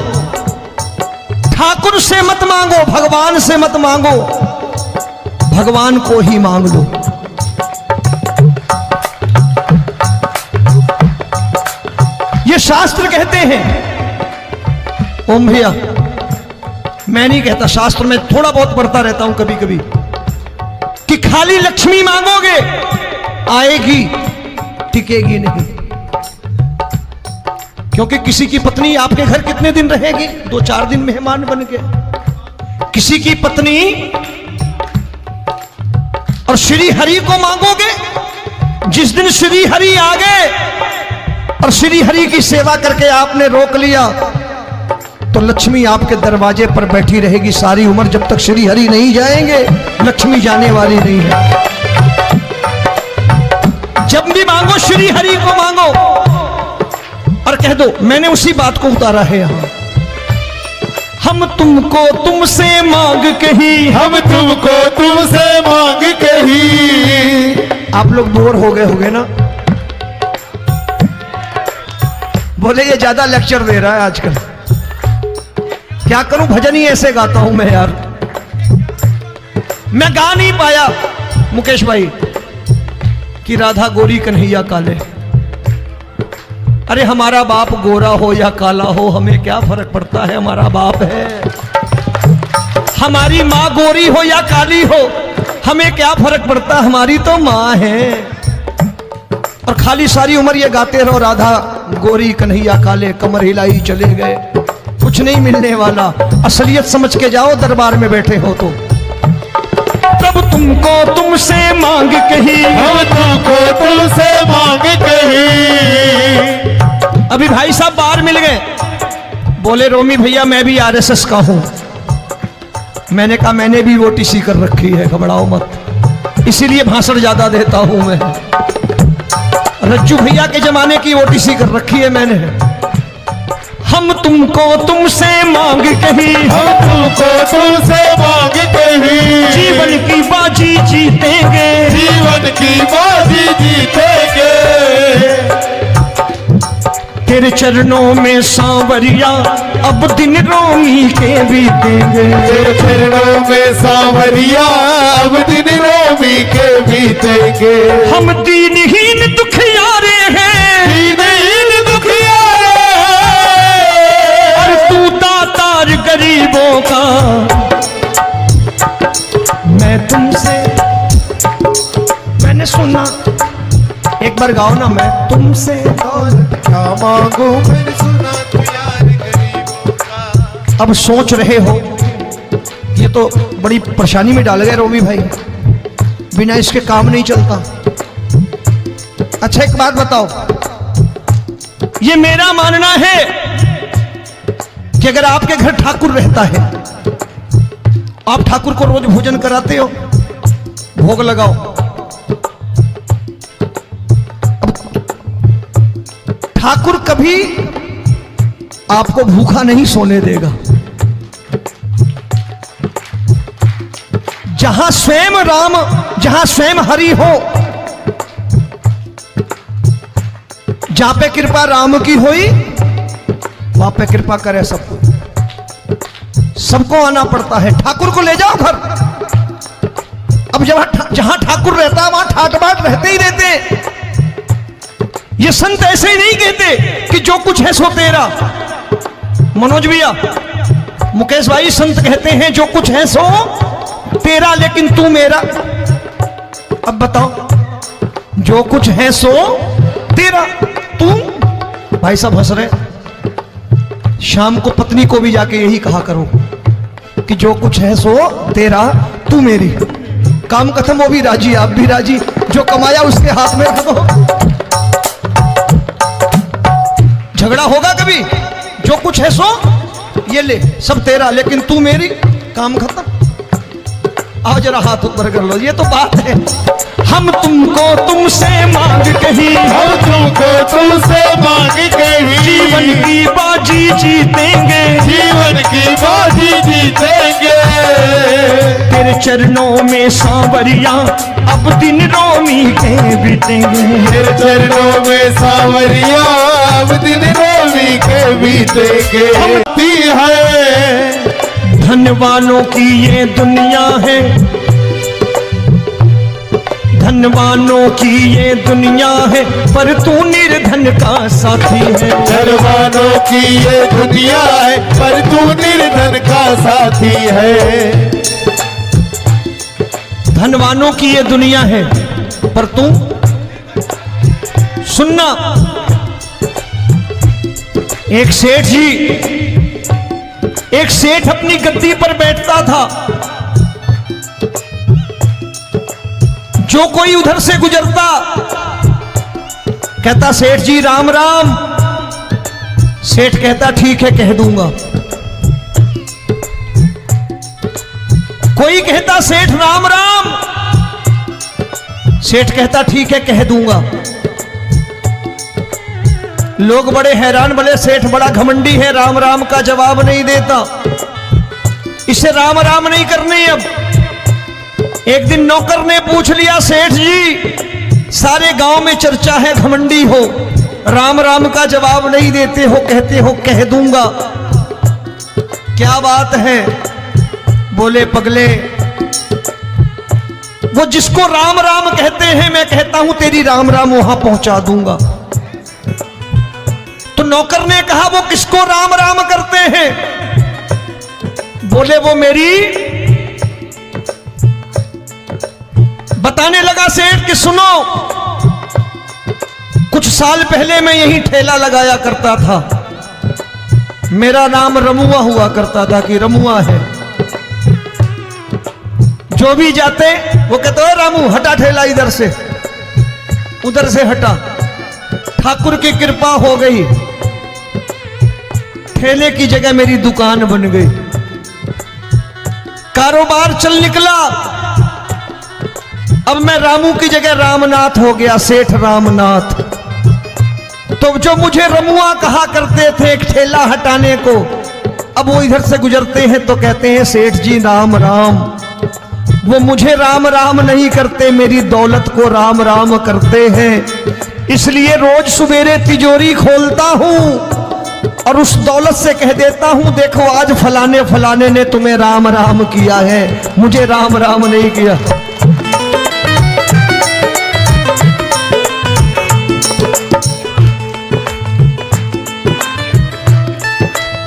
ठाकुर से मत मांगो, भगवान से मत मांगो, भगवान को ही मांग लो। ये शास्त्र कहते हैं, ओम भैया मैं नहीं कहता, शास्त्र में थोड़ा बहुत पढ़ता रहता हूं कभी कभी, कि खाली लक्ष्मी मांगोगे आएगी, टिकेगी नहीं। क्योंकि किसी की पत्नी आपके घर कितने दिन रहेगी? 2-4 दिन मेहमान बन के। किसी की पत्नी और श्री हरि को मांगोगे, जिस दिन श्री हरि आ गए और श्री हरि की सेवा करके आपने रोक लिया तो लक्ष्मी आपके दरवाजे पर बैठी रहेगी सारी उम्र। जब तक श्री हरि नहीं जाएंगे लक्ष्मी जाने वाली नहीं है। जब भी मांगो श्री हरि को मांगो और कह दो मैंने उसी बात को उतारा है यहां, हम तुमको तुमसे मांग कही, हम तुमको तुमसे मांग कही। आप लोग बोर हो गए होंगे ना, बोले ये ज्यादा लेक्चर दे रहा है आजकल। क्या करूं, भजन ही ऐसे गाता हूं मैं यार। मैं गा नहीं पाया मुकेश भाई कि राधा गोरी कन्हैया काले, अरे हमारा बाप गोरा हो या काला हो, हमें क्या फर्क पड़ता है, हमारा बाप है। हमारी माँ गोरी हो या काली हो, हमें क्या फर्क पड़ता, हमारी तो माँ है। और खाली सारी उम्र ये गाते रहो, राधा गोरी कन्हैया काले, कमर हिलाई चले गए, कुछ नहीं मिलने वाला। असलियत समझ के जाओ, दरबार में बैठे हो तो। तब तुमको तुमसे मांग कही, हम तुमको तुमसे मांग कही। अभी भाई साहब बाहर मिल गए, बोले रोमी भैया मैं भी आरएसएस का हूं। मैंने कहा मैंने भी ओटीसी कर रखी है, घबराओ मत, इसीलिए भाषण ज्यादा देता हूं मैं। रज्जू भैया के जमाने की ओटीसी कर रखी है मैंने। हम तुमको तुमसे मांग कही, हम तुमको तुमसे मांग कही। जीवन की बाजी जीतेंगे, जीवन की बाजी जीतेंगे। तेरे चरणों में सांवरिया अब दिन रोमी के बीतेंगे। तेरे चरणों में सांवरिया अब दिन रोमी के बीतेंगे। हम दीनहीन दुखियारे हैं, दीनहीन दुखियारे, और तू दातार गरीबों का। मैं तुमसे, मैंने सुना, एक बार गाओ ना, मैं तुमसे क्या मांगू, मैंने सुना तू यार गरीबों का। अब सोच रहे हो, ये तो बड़ी परेशानी में डाल गए रोमी भाई, बिना इसके काम नहीं चलता। अच्छा एक बात बताओ, ये मेरा मानना है कि अगर आपके घर ठाकुर रहता है, आप ठाकुर को रोज भोजन कराते हो, भोग लगाओ, ठाकुर कभी आपको भूखा नहीं सोने देगा। जहां स्वयं राम, जहां स्वयं हरि हो, जहां पे कृपा राम की होई, वहां पे कृपा करे सबको। सबको आना पड़ता है, ठाकुर को ले जाओ घर। अब जहां ठाकुर रहता है वहां ठाट बाट रहते ही रहते। ये संत ऐसे ही नहीं कहते कि जो कुछ है सो तेरा। मनोज भैया, मुकेश भाई, संत कहते हैं जो कुछ है सो तेरा, लेकिन तू मेरा। अब बताओ, जो कुछ है सो तेरा, तू। भाई साहब हंस रहे। शाम को पत्नी को भी जाके यही कहा करो कि जो कुछ है सो तेरा, तू मेरी। काम खत्म, वो भी राजी, आप भी राजी, जो कमाया उसके हाथ में रख दो। झगड़ा होगा कभी, जो कुछ है सो ये ले, सब तेरा, लेकिन तू मेरी, काम खत्म। आओ जरा हाथ ऊपर कर लो, ये तो बात है। हम तुमको तुमसे मांग कही, हम तुमको तुमसे मांग कही। जीवन की बाजी जीतेंगे, जीवन की बाजी जीतेंगे। तेरे चरणों में सांवरिया अब दिन रोमी के बीतेंगे। तेरे चरणों में सांवरिया अब दिन रोमी के बीतेंगे। ती है धनवानों की ये दुनिया है, धनवानों की ये दुनिया है, पर तू निर्धन का साथी है। धनवानों की ये दुनिया है, पर तू निर्धन का साथी है। धनवानों की ये दुनिया है, पर तू, सुनना, एक सेठ जी, एक सेठ अपनी गद्दी पर बैठता था। जो कोई उधर से गुजरता कहता सेठ जी राम राम। सेठ कहता ठीक है कह दूंगा। कोई कहता सेठ राम राम, सेठ कहता ठीक है कह दूंगा। लोग बड़े हैरान, बोले सेठ बड़ा घमंडी है, राम राम का जवाब नहीं देता, इसे राम राम नहीं करनी। अब एक दिन नौकर ने पूछ लिया, सेठ जी सारे गांव में चर्चा है घमंडी हो, राम राम का जवाब नहीं देते हो, कहते हो कह दूंगा, क्या बात है? बोले पगले, वो जिसको राम राम कहते हैं मैं कहता हूं तेरी राम राम वहां पहुंचा दूंगा। नौकर ने कहा वो किसको राम राम करते हैं? बोले वो मेरी, बताने लगा सेठ कि सुनो, कुछ साल पहले मैं यही ठेला लगाया करता था, मेरा नाम रमुआ हुआ करता था कि रमुआ है। जो भी जाते वो कहते हो रामू हटा ठेला इधर से, उधर से हटा। ठाकुर की कृपा हो गई, ठेले की जगह मेरी दुकान बन गई, कारोबार चल निकला। अब मैं रामू की जगह रामनाथ हो गया, सेठ रामनाथ। तो जो मुझे रमुआ कहा करते थे एक ठेला हटाने को, अब वो इधर से गुजरते हैं तो कहते हैं सेठ जी राम राम। वो मुझे राम राम नहीं करते, मेरी दौलत को राम राम करते हैं। इसलिए रोज सवेरे तिजोरी खोलता हूं और उस दौलत से कह देता हूं देखो आज फलाने फलाने ने तुम्हें राम राम किया है, मुझे राम राम नहीं किया।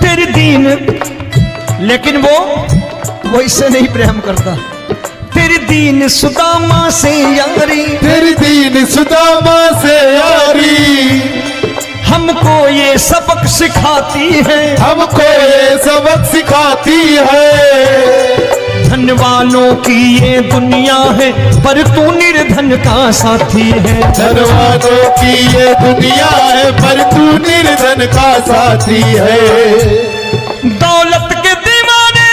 तेरी दीन, लेकिन वो इससे नहीं प्रेम करता। तेरी दीन सुदामा से यारी, तेरी दीन सुदामा से यारी, हमको ये सबक सिखाती है, हमको ये सबक सिखाती है। धन वालों की ये दुनिया है पर तू निर्धन का साथी है। धन वालों की ये दुनिया है पर तू निर्धन का साथी है। दौलत के दीवाने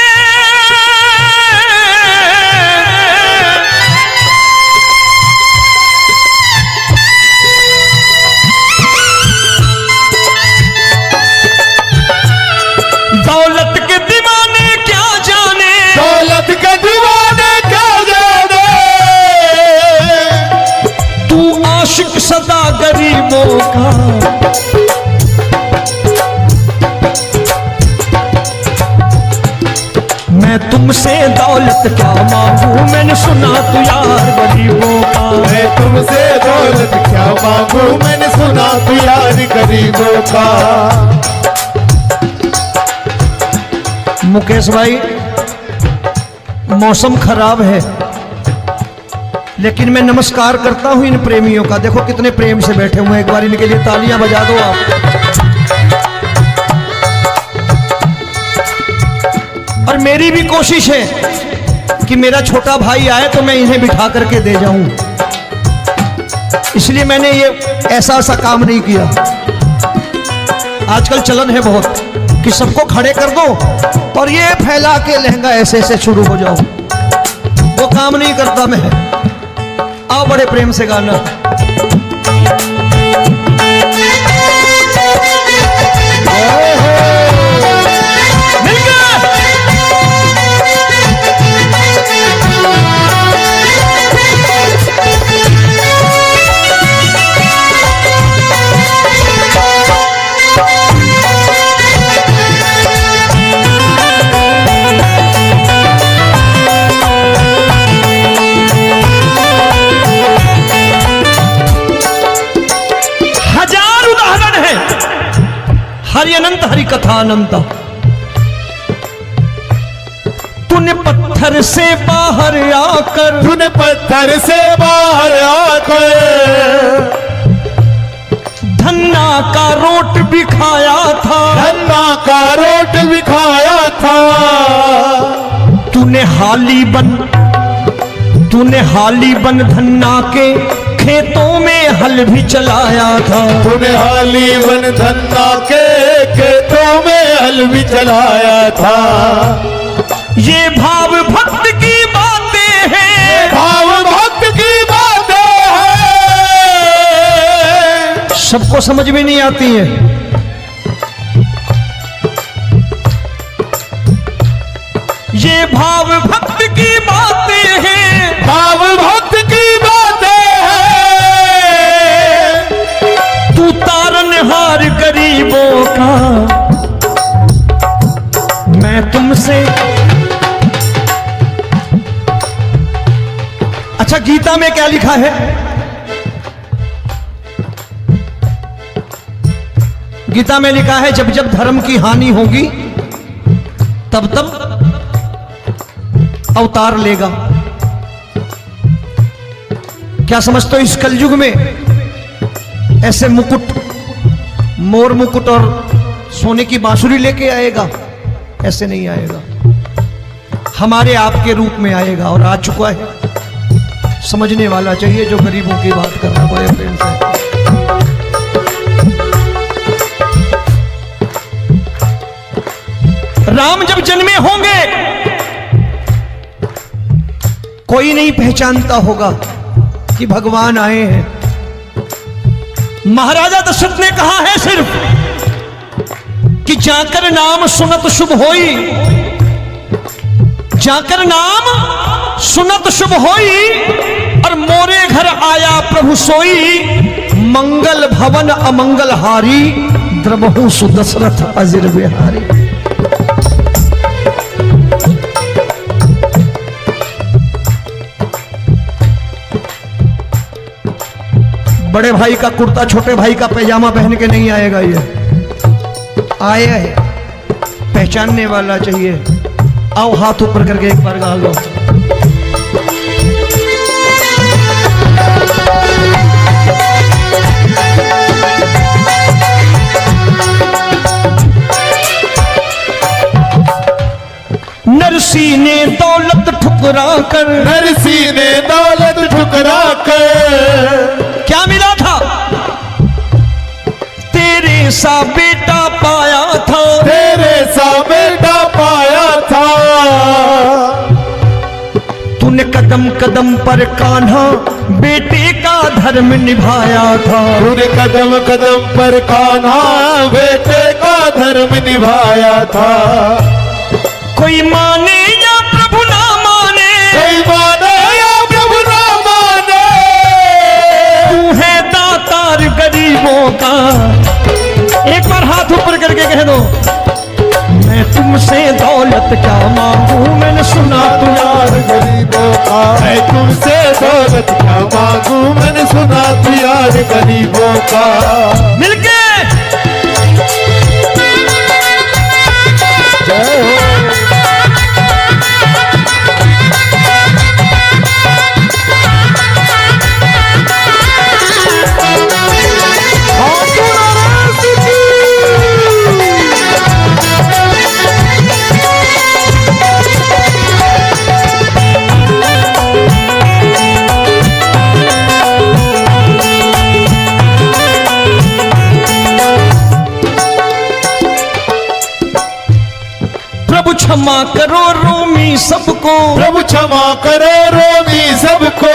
दौलत के दीवाने क्या जाने, दौलत के दीवाने क्या जाने, तू आशिक सदा गरीबों का। मैं तुमसे दौलत क्या मांगू, मैंने सुना तू यार गरीबों का। मैं तुमसे दौलत क्या मांगू, मैंने सुना तू यार गरीबों का। मुकेश भाई, मौसम खराब है लेकिन मैं नमस्कार करता हूं इन प्रेमियों का। देखो कितने प्रेम से बैठे हुए हैं, एक बार इनके लिए तालियां बजा दो आप। और मेरी भी कोशिश है कि मेरा छोटा भाई आए तो मैं इन्हें बिठा करके दे जाऊं, इसलिए मैंने ये ऐसा काम नहीं किया। आजकल चलन है बहुत कि सबको खड़े कर दो और ये फैला के लहंगा ऐसे ऐसे शुरू हो जाओ, वो काम नहीं करता मैं। आओ बड़े प्रेम से गाना। हरि अनंत हरि कथा अनंत। तूने पत्थर से बाहर आकर, तूने पत्थर से बाहर आकर धन्ना का रोट भी खाया था, धन्ना का रोट भी खाया था। तूने हाली बन धन्ना के खेतों में हल भी चलाया था। तूने हाली बन धन्ना के खेतों में हल भी चलाया था। ये भाव भक्त की बातें हैं, भाव भक्त की बातें हैं, सबको समझ में नहीं आती है। ये भाव भक्त की बातें हैं, भाव भक्त की बातें हैं। तू तारनहार गरीबों का, मैं तुमसे। अच्छा, गीता में क्या लिखा है? गीता में लिखा है जब जब धर्म की हानि होगी तब तब अवतार लेगा। क्या समझते हो इस कलयुग में ऐसे मुकुट, मोर मुकुट और सोने की बांसुरी लेके आएगा? ऐसे नहीं आएगा, हमारे आपके रूप में आएगा और आ चुका है। समझने वाला चाहिए जो गरीबों की बात कर रहा बड़े प्रेम से। राम जब जन्मे होंगे कोई नहीं पहचानता होगा कि भगवान आए हैं। महाराजा दशरथ ने कहा है सिर्फ कि जाकर नाम सुनत शुभ होई, जाकर नाम सुनत शुभ होई और मोरे घर आया प्रभु सोई, मंगल भवन अमंगल हारी, द्रबहु सुदशरथ अजिर बिहारी। बड़े भाई का कुर्ता छोटे भाई का पैजामा पहन के नहीं आएगा, ये आया है पहचानने वाला चाहिए। आओ हाथ ऊपर करके एक बार गा लो। नरसी ने दौलत ठुकरा कर, नरसी ने दौलत ठुकरा कर, क्या मिला था? तेरे सा बेटा पाया था, तेरे सा बेटा पाया था। तूने कदम कदम पर कान्हा बेटे का धर्म निभाया था, तूने कदम कदम पर कान्हा बेटे का धर्म निभाया था। कोई माने या प्रभु ना माने, कोई माने या प्रभु ना माने, तू है दातार गरीबों का। एक बार हाथ ऊपर करके कह दो, मैं तुमसे दौलत क्या मांगू, मैंने सुना तू यार गरीबों का। मैं तुमसे दौलत क्या मांगू, मैंने सुना तू यार गरीबों का। मिलके जय हो। क्षमा करो रोमी सबको, प्रभु क्षमा करो रोमी सबको।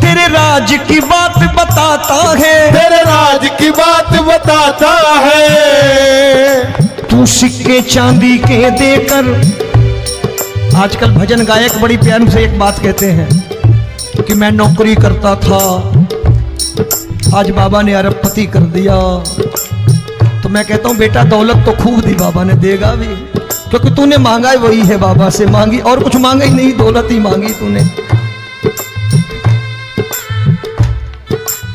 तेरे राज की बात बताता है, तेरे राज की बात बताता है। तू सिक्के चांदी के देकर, आजकल भजन गायक बड़ी प्यार से एक बात कहते हैं कि मैं नौकरी करता था, आज बाबा ने अरबपति कर दिया। तो मैं कहता हूं बेटा दौलत तो खूब दी बाबा ने, देगा भी, क्योंकि तूने मांगा ही वही है, बाबा से मांगी और कुछ मांगा ही नहीं, दौलत ही मांगी तूने।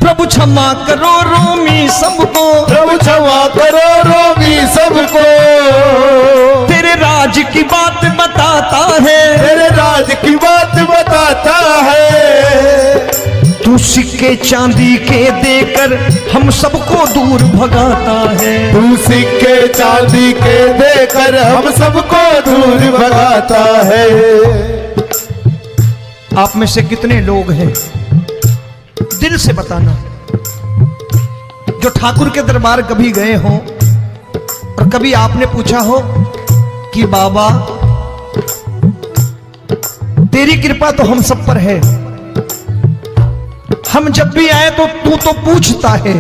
प्रभु क्षमा करो रोमी सबको, प्रभु क्षमा करो रोमी सबको। तेरे राज की बात बताता है, तेरे राज की बात बताता है। तू सिक्के चांदी के देकर हम सबको दूर भगाता है, तू सिक्के चांदी के देकर हम सबको दूर भगाता है। आप में से कितने लोग हैं, दिल से बताना, जो ठाकुर के दरबार कभी गए हो और कभी आपने पूछा हो कि बाबा तेरी कृपा तो हम सब पर है, हम जब भी आए तो तू तो पूछता है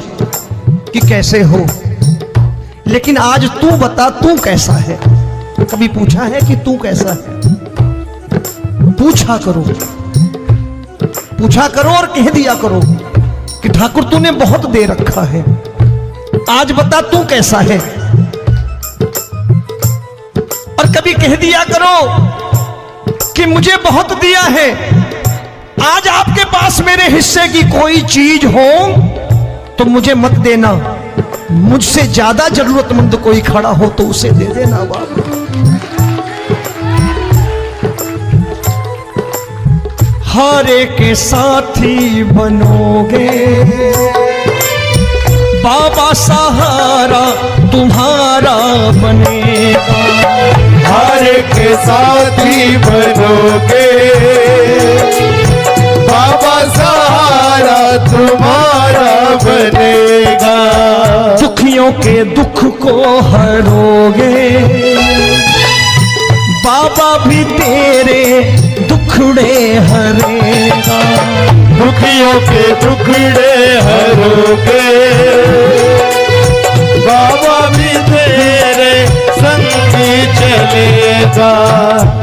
कि कैसे हो, लेकिन आज तू बता तू कैसा है। कभी पूछा है कि तू कैसा है? पूछा करो, पूछा करो और कह दिया करो कि ठाकुर तूने बहुत दे रखा है, आज बता तू कैसा है। और कभी कह दिया करो कि मुझे बहुत दिया है, आज आपके पास मेरे हिस्से की कोई चीज हो तो मुझे मत देना, मुझसे ज्यादा जरूरतमंद कोई खड़ा हो तो उसे दे देना बाबा। हारे के साथी बनोगे बाबा, सहारा तुम्हारा बनेगा। हारे के साथी बनोगे बाबा, सहारा तुम्हारा बनेगा। दुखियों के दुख को हरोगे बाबा, भी तेरे दुखड़े हरेगा। दुखियों के दुखड़े हरोगे बाबा, भी तेरे संगी चलेगा।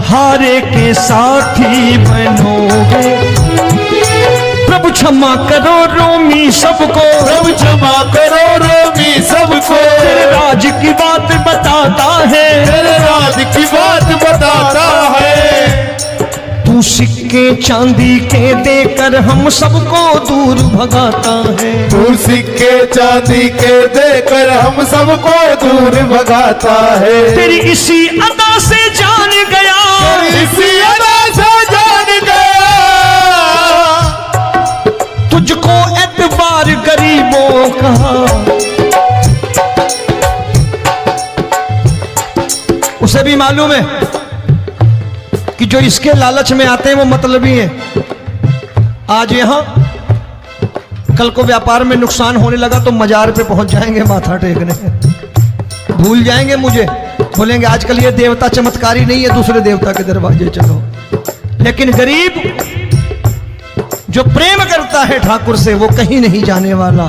हारे के साथी बनोगे प्रभु, क्षमा करो रोमी सबको, प्रभु क्षमा करो रोमी सबको। तेरे राज की बात बताता है, तेरे राज की बात बताता है। तू सिक्के चांदी के देकर हम सबको दूर भगाता है। तू सिक्के चांदी के देकर हम सबको दूर भगाता है। तेरी इसी अदा से जान गया, इसी अदा से जान गया। तुझको एतबार गरीबों का, उसे भी मालूम है कि जो इसके लालच में आते हैं वो मतलबी हैं। आज यहां कल को व्यापार में नुकसान होने लगा तो मजार पे पहुंच जाएंगे माथा टेकने, भूल जाएंगे मुझे, बोलेंगे आजकल ये देवता चमत्कारी नहीं है, दूसरे देवता के दरवाजे चलो। लेकिन गरीब जो प्रेम करता है ठाकुर से वो कहीं नहीं जाने वाला,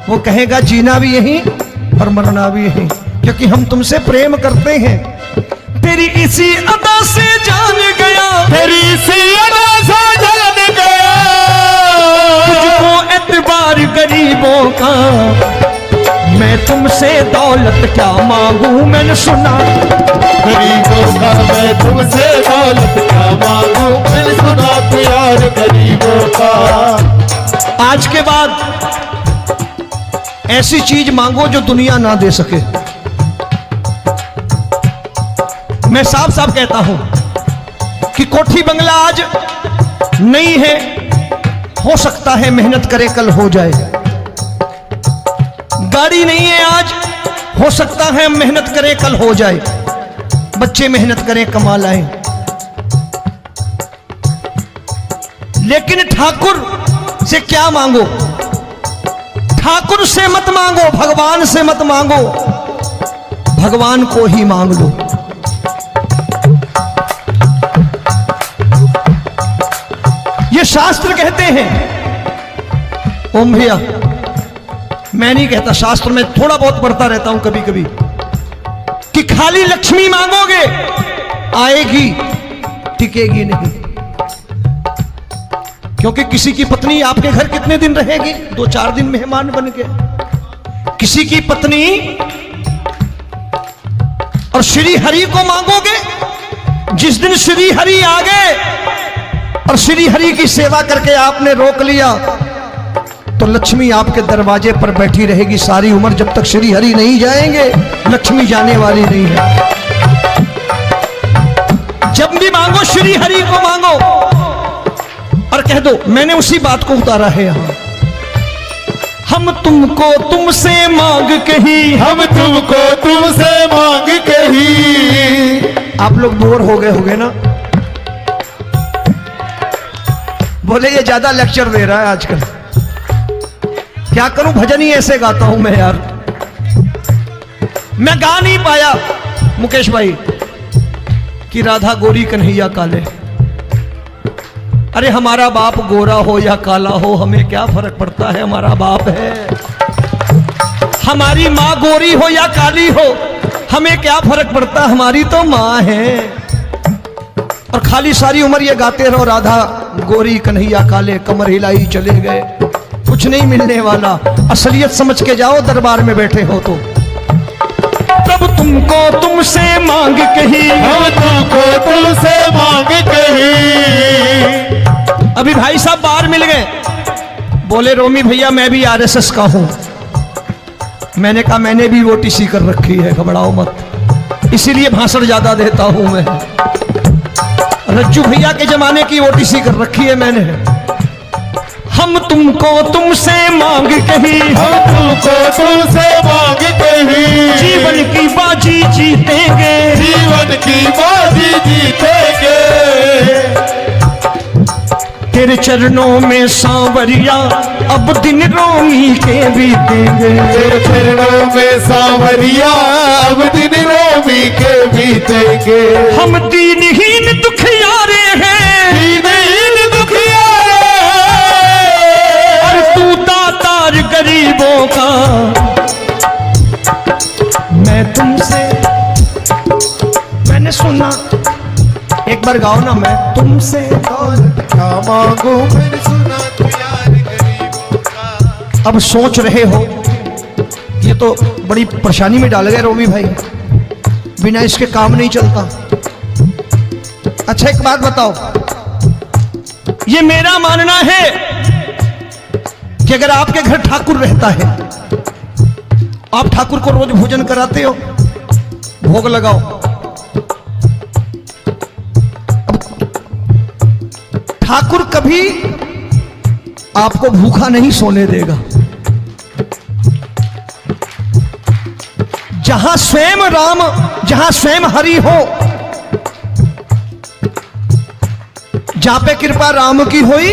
वो कहेगा जीना भी यहीं और मरना भी यहीं, क्योंकि हम तुमसे प्रेम करते हैं। तेरी इसी अदा से जान गया, तेरी इसी अदा से जान गया। तुझको एतबार गरीबों का, मैं तुमसे दौलत क्या मांगू, मैंने सुना गरीबों का मैं तुमसे दौलत क्या मांगू, मैंने सुना प्यार गरीबों का। आज के बाद ऐसी चीज मांगो जो दुनिया ना दे सके। मैं साफ साफ कहता हूं कि कोठी बंगला आज नहीं है, हो सकता है मेहनत करे कल हो जाए। गाड़ी नहीं है आज, हो सकता है मेहनत करें कल हो जाए। बच्चे मेहनत करें कमा लाएं, लेकिन ठाकुर से क्या मांगो? ठाकुर से मत मांगो, भगवान से मत मांगो, भगवान को ही मांग लो। ये शास्त्र कहते हैं, ओम भैया मैं नहीं कहता, शास्त्र में थोड़ा बहुत पढ़ता रहता हूं कभी कभी, कि खाली लक्ष्मी मांगोगे आएगी, टिकेगी नहीं। क्योंकि किसी की पत्नी आपके घर कितने दिन रहेगी? 2-4 दिन मेहमान बन के। किसी की पत्नी और श्री हरि को मांगोगे, जिस दिन श्री हरि आ गए और श्री हरि की सेवा करके आपने रोक लिया तो लक्ष्मी आपके दरवाजे पर बैठी रहेगी सारी उम्र। जब तक श्री हरि नहीं जाएंगे लक्ष्मी जाने वाली नहीं है। जब भी मांगो श्री हरि को मांगो और कह दो मैंने उसी बात को उतारा है यहां, हम तुमको तुमसे मांग कही, हम तुमको तुमसे मांग कही। आप लोग बोर हो गए होंगे ना, बोले ये ज्यादा लेक्चर दे रहा है आजकल। क्या करूं, भजन ही ऐसे गाता हूं मैं यार। मैं गा नहीं पाया मुकेश भाई कि राधा गोरी कन्हैया काले। अरे हमारा बाप गोरा हो या काला हो हमें क्या फर्क पड़ता है, हमारा बाप है। हमारी माँ गोरी हो या काली हो हमें क्या फर्क पड़ता, हमारी तो माँ है। और खाली सारी उम्र ये गाते रहो राधा गोरी कन्हैया काले, कमर हिलाई चले गए, कुछ नहीं मिलने वाला। असलियत समझ के जाओ दरबार में बैठे हो तो। प्रभु तुमको तुमसे मांग कही, हम तुमको तुमसे मांग कही। अभी भाई साहब बाहर मिल गए, बोले रोमी भैया मैं भी आरएसएस का हूं। मैंने कहा मैंने भी ओटीसी कर रखी है, घबराओ मत, इसीलिए भाषण ज्यादा देता हूं मैं। रज्जू भैया के जमाने की ओटीसी कर रखी है मैंने। हम तुमको तुमसे मांग कहीं, हम तुमको तुमसे मांग कहीं, जीवन की बाजी जीतेंगे, जीवन की बाजी जीतेंगे। तेरे चरणों में सांवरिया अब दिन रोमी के बीतेंगे, तेरे चरणों में सांवरिया अब दिन रोमी के बीतेंगे। हम दीनहीन दुखियारे हैं, दीनहीन दुखियारे और तू दातार गरीबों का। मैं तुमसे, मैंने सुना, एक बार गाओ ना, मैं तुमसे दौलत क्या मांगू, मैंने सुना तू यार गरीबों का। अब सोच रहे हो ये तो बड़ी परेशानी में डाल गए रोमी भाई, बिना इसके काम नहीं चलता। अच्छा एक बात बताओ, ये मेरा मानना है कि अगर आपके घर ठाकुर रहता है, आप ठाकुर को रोज भोजन कराते हो, भोग लगाओ, ठाकुर कभी आपको भूखा नहीं सोने देगा। जहां स्वयं राम, जहां स्वयं हरि हो, जहां पे कृपा राम की हुई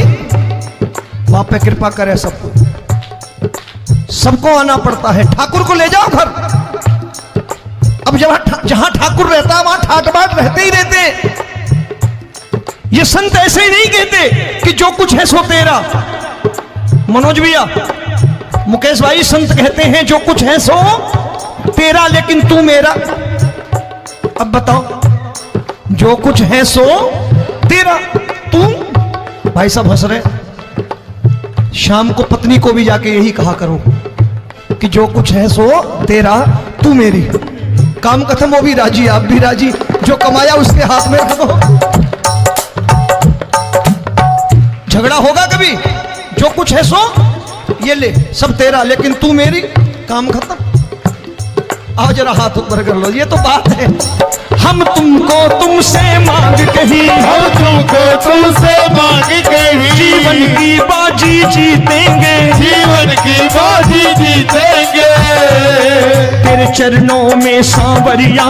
वहां पे कृपा करे सबको, सबको आना पड़ता है। ठाकुर को ले जाओ घर। अब जहां ठाकुर रहता है वहां ठाट बाट रहते ही रहते। ये संत ऐसे ही नहीं कहते कि जो कुछ है सो तेरा। मनोज भैया, मुकेश भाई, संत कहते हैं जो कुछ है सो तेरा लेकिन तू मेरा। अब बताओ, जो कुछ है सो तेरा, तू। भाई साहब हंस रहे। शाम को पत्नी को भी जाके यही कहा करो कि जो कुछ है सो तेरा, तू मेरी। काम खत्म, वो भी राजी, आप भी राजी, जो कमाया उसके हाथ में रखो। झगड़ा होगा कभी? जो कुछ है सो ये ले, सब तेरा लेकिन तू मेरी, काम खत्म। आओ जरा हाथ ऊपर कर लो, ये तो बात है। हम तुमको तुमसे मांग कहीं, हम तुमको तुमसे मांग कहीं, जीवन की बाजी जीतेंगे, जीवन की बाजी जीतेंगे। तेरे चरणों में सांवरिया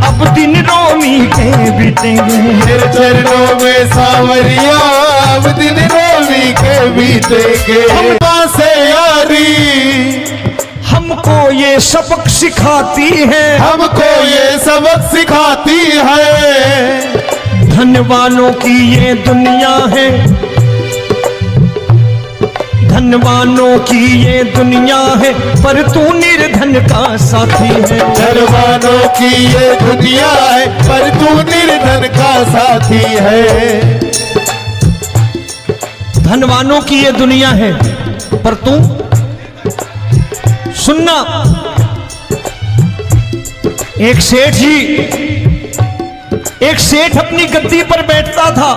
अब दिन रोमी के बीतेंगे, तेरे चरणों में सांवरिया अब दिन रोमी के बीतेंगे। हम से यारी हमको ये सबक सिखाती है, हमको ये सबक सिखाती है। धन वालों की ये दुनिया है, धनवानों की ये दुनिया है, पर तू निर्धन का साथी है। धनवानों की ये दुनिया है, पर तू निर्धन का साथी है। धनवानों की ये दुनिया है, पर तू सुनना। एक सेठ जी, एक सेठ अपनी गद्दी पर बैठता था।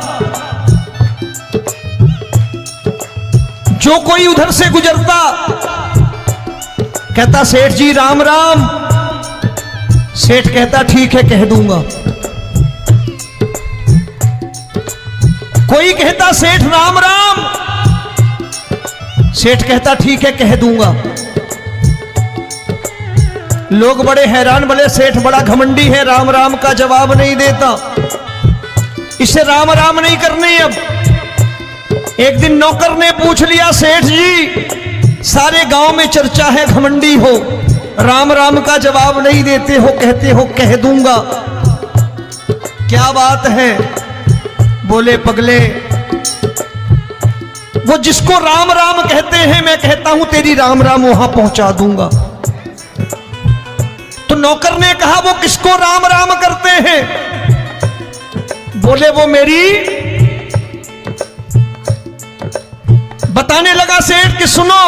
जो कोई उधर से गुजरता कहता सेठ जी राम राम। सेठ कहता ठीक है कह दूंगा। कोई कहता सेठ राम राम, सेठ कहता ठीक है कह दूंगा। लोग बड़े हैरान, बोले सेठ बड़ा घमंडी है, राम राम का जवाब नहीं देता, इसे राम राम नहीं करने। अब एक दिन नौकर ने पूछ लिया, सेठ जी सारे गांव में चर्चा है घमंडी हो, राम राम का जवाब नहीं देते हो, कहते हो कह दूंगा, क्या बात है? बोले पगले, वो जिसको राम राम कहते हैं मैं कहता हूं तेरी राम राम वहां पहुंचा दूंगा। तो नौकर ने कहा वो किसको राम राम करते हैं? बोले वो मेरी। बताने लगा सेठ कि सुनो,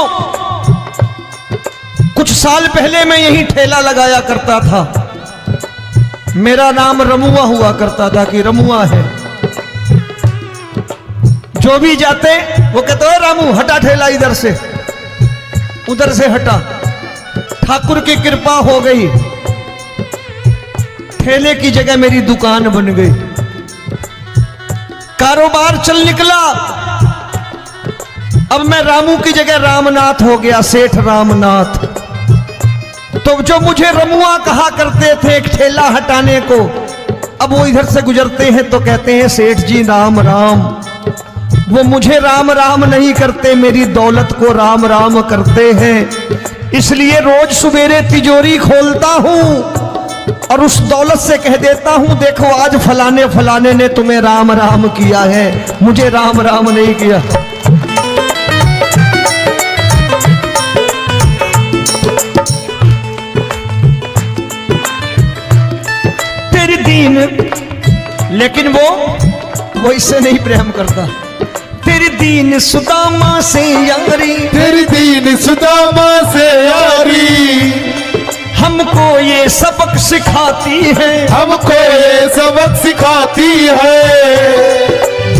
कुछ साल पहले मैं यही ठेला लगाया करता था, मेरा नाम रमुआ हुआ करता था कि रमुआ है। जो भी जाते वो कहते हो रामू हटा ठेला इधर से, उधर से हटा। ठाकुर की कृपा हो गई, ठेले की जगह मेरी दुकान बन गई, कारोबार चल निकला। अब मैं रामू की जगह रामनाथ हो गया, सेठ रामनाथ। तो जो मुझे रमुआ कहा करते थे एक ठेला हटाने को, अब वो इधर से गुजरते हैं तो कहते हैं सेठ जी राम राम। वो मुझे राम राम नहीं करते, मेरी दौलत को राम राम करते हैं। इसलिए रोज सवेरे तिजोरी खोलता हूं और उस दौलत से कह देता हूं, देखो आज फलाने फलाने ने तुम्हें राम राम किया है, मुझे राम राम नहीं किया। तेरी दीन, लेकिन वो इससे नहीं प्रेम करता। तेरी दीन सुदामा से यारी, तेरी दीन सुदामा से यारी, हमको ये सबक सिखाती है, हमको ये सबक सिखाती है।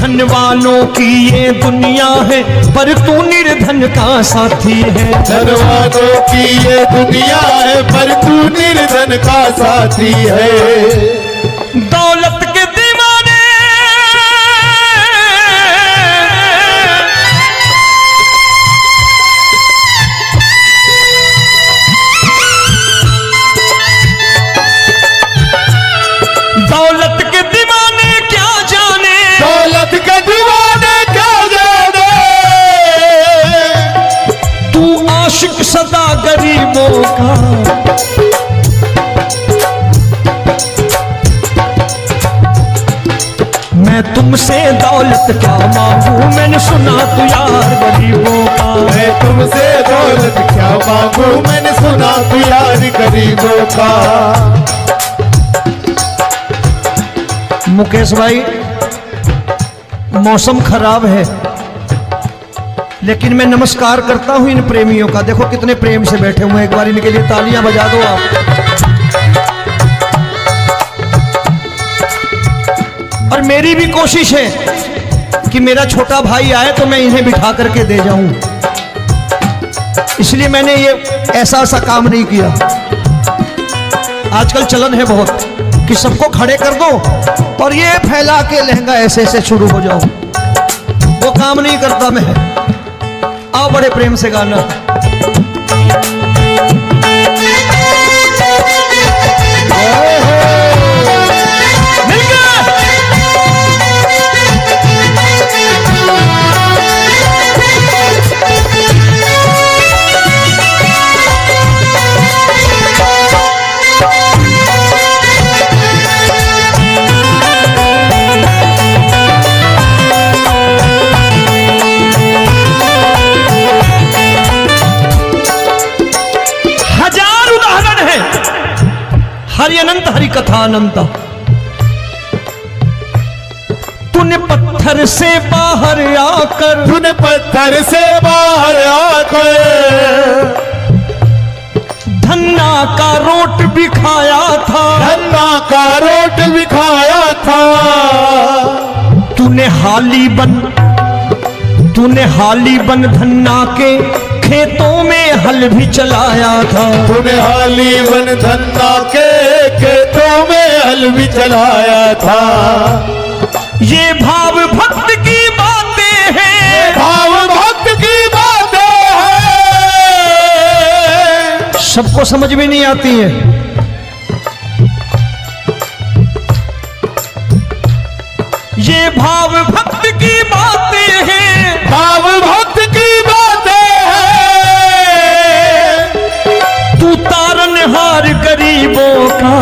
धन वालों की ये दुनिया है, पर तू निर्धन का साथी है। धन वालों की ये दुनिया है, पर तू निर्धन का साथी है। दौलत के दीवाने दौलत के दीवाने क्या जाने, दौलत के दीवाने क्या जाने। तू आशिक सदा गरीबों का। मैं तुमसे दौलत क्या मांगू, मैंने सुना तू यार गरीबों का। मैं तुमसे दौलत क्या मांगू, मैंने सुना तू यार गरीबों का। मुकेश भाई, मौसम खराब है, लेकिन मैं नमस्कार करता हूं इन प्रेमियों का। देखो कितने प्रेम से बैठे हुए हैं, एक बार इनके लिए तालियां बजा दो आप। और मेरी भी कोशिश है कि मेरा छोटा भाई आए तो मैं इन्हें बिठा करके दे जाऊं, इसलिए मैंने ये ऐसा काम नहीं किया। आजकल चलन है बहुत कि सबको खड़े कर दो और ये फैला के लहंगा ऐसे ऐसे शुरू हो जाओ, वो काम नहीं करता मैं। आओ बड़े प्रेम से गाना। हरि अनंत हरि कथा अनंत। तूने पत्थर से बाहर आकर, तूने पत्थर से बाहर आकर धन्ना का रोट भी खाया था, धन्ना का रोट भी खाया था। तूने हाली बन धन्ना के खेतों में हल भी चलाया था। तूने हाली बन धन्ना के खेतों में हल भी चलाया था। ये भाव भक्त की बातें हैं, भाव भक्त की बातें हैं। सबको समझ में नहीं आती है। ये भाव भक्त की बातें हैं, भाव भक्त की बातें हैं। तू तारनहार गरीबों का।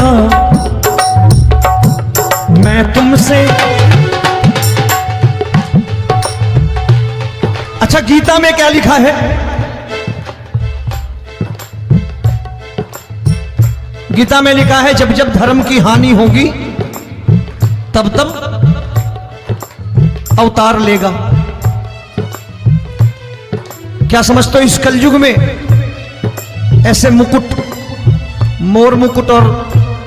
मैं तुमसे, अच्छा गीता में क्या लिखा है? गीता में लिखा है जब जब धर्म की हानि होगी तब तब अवतार लेगा। क्या समझते हो इस कलयुग में ऐसे मुकुट, मोर मुकुट और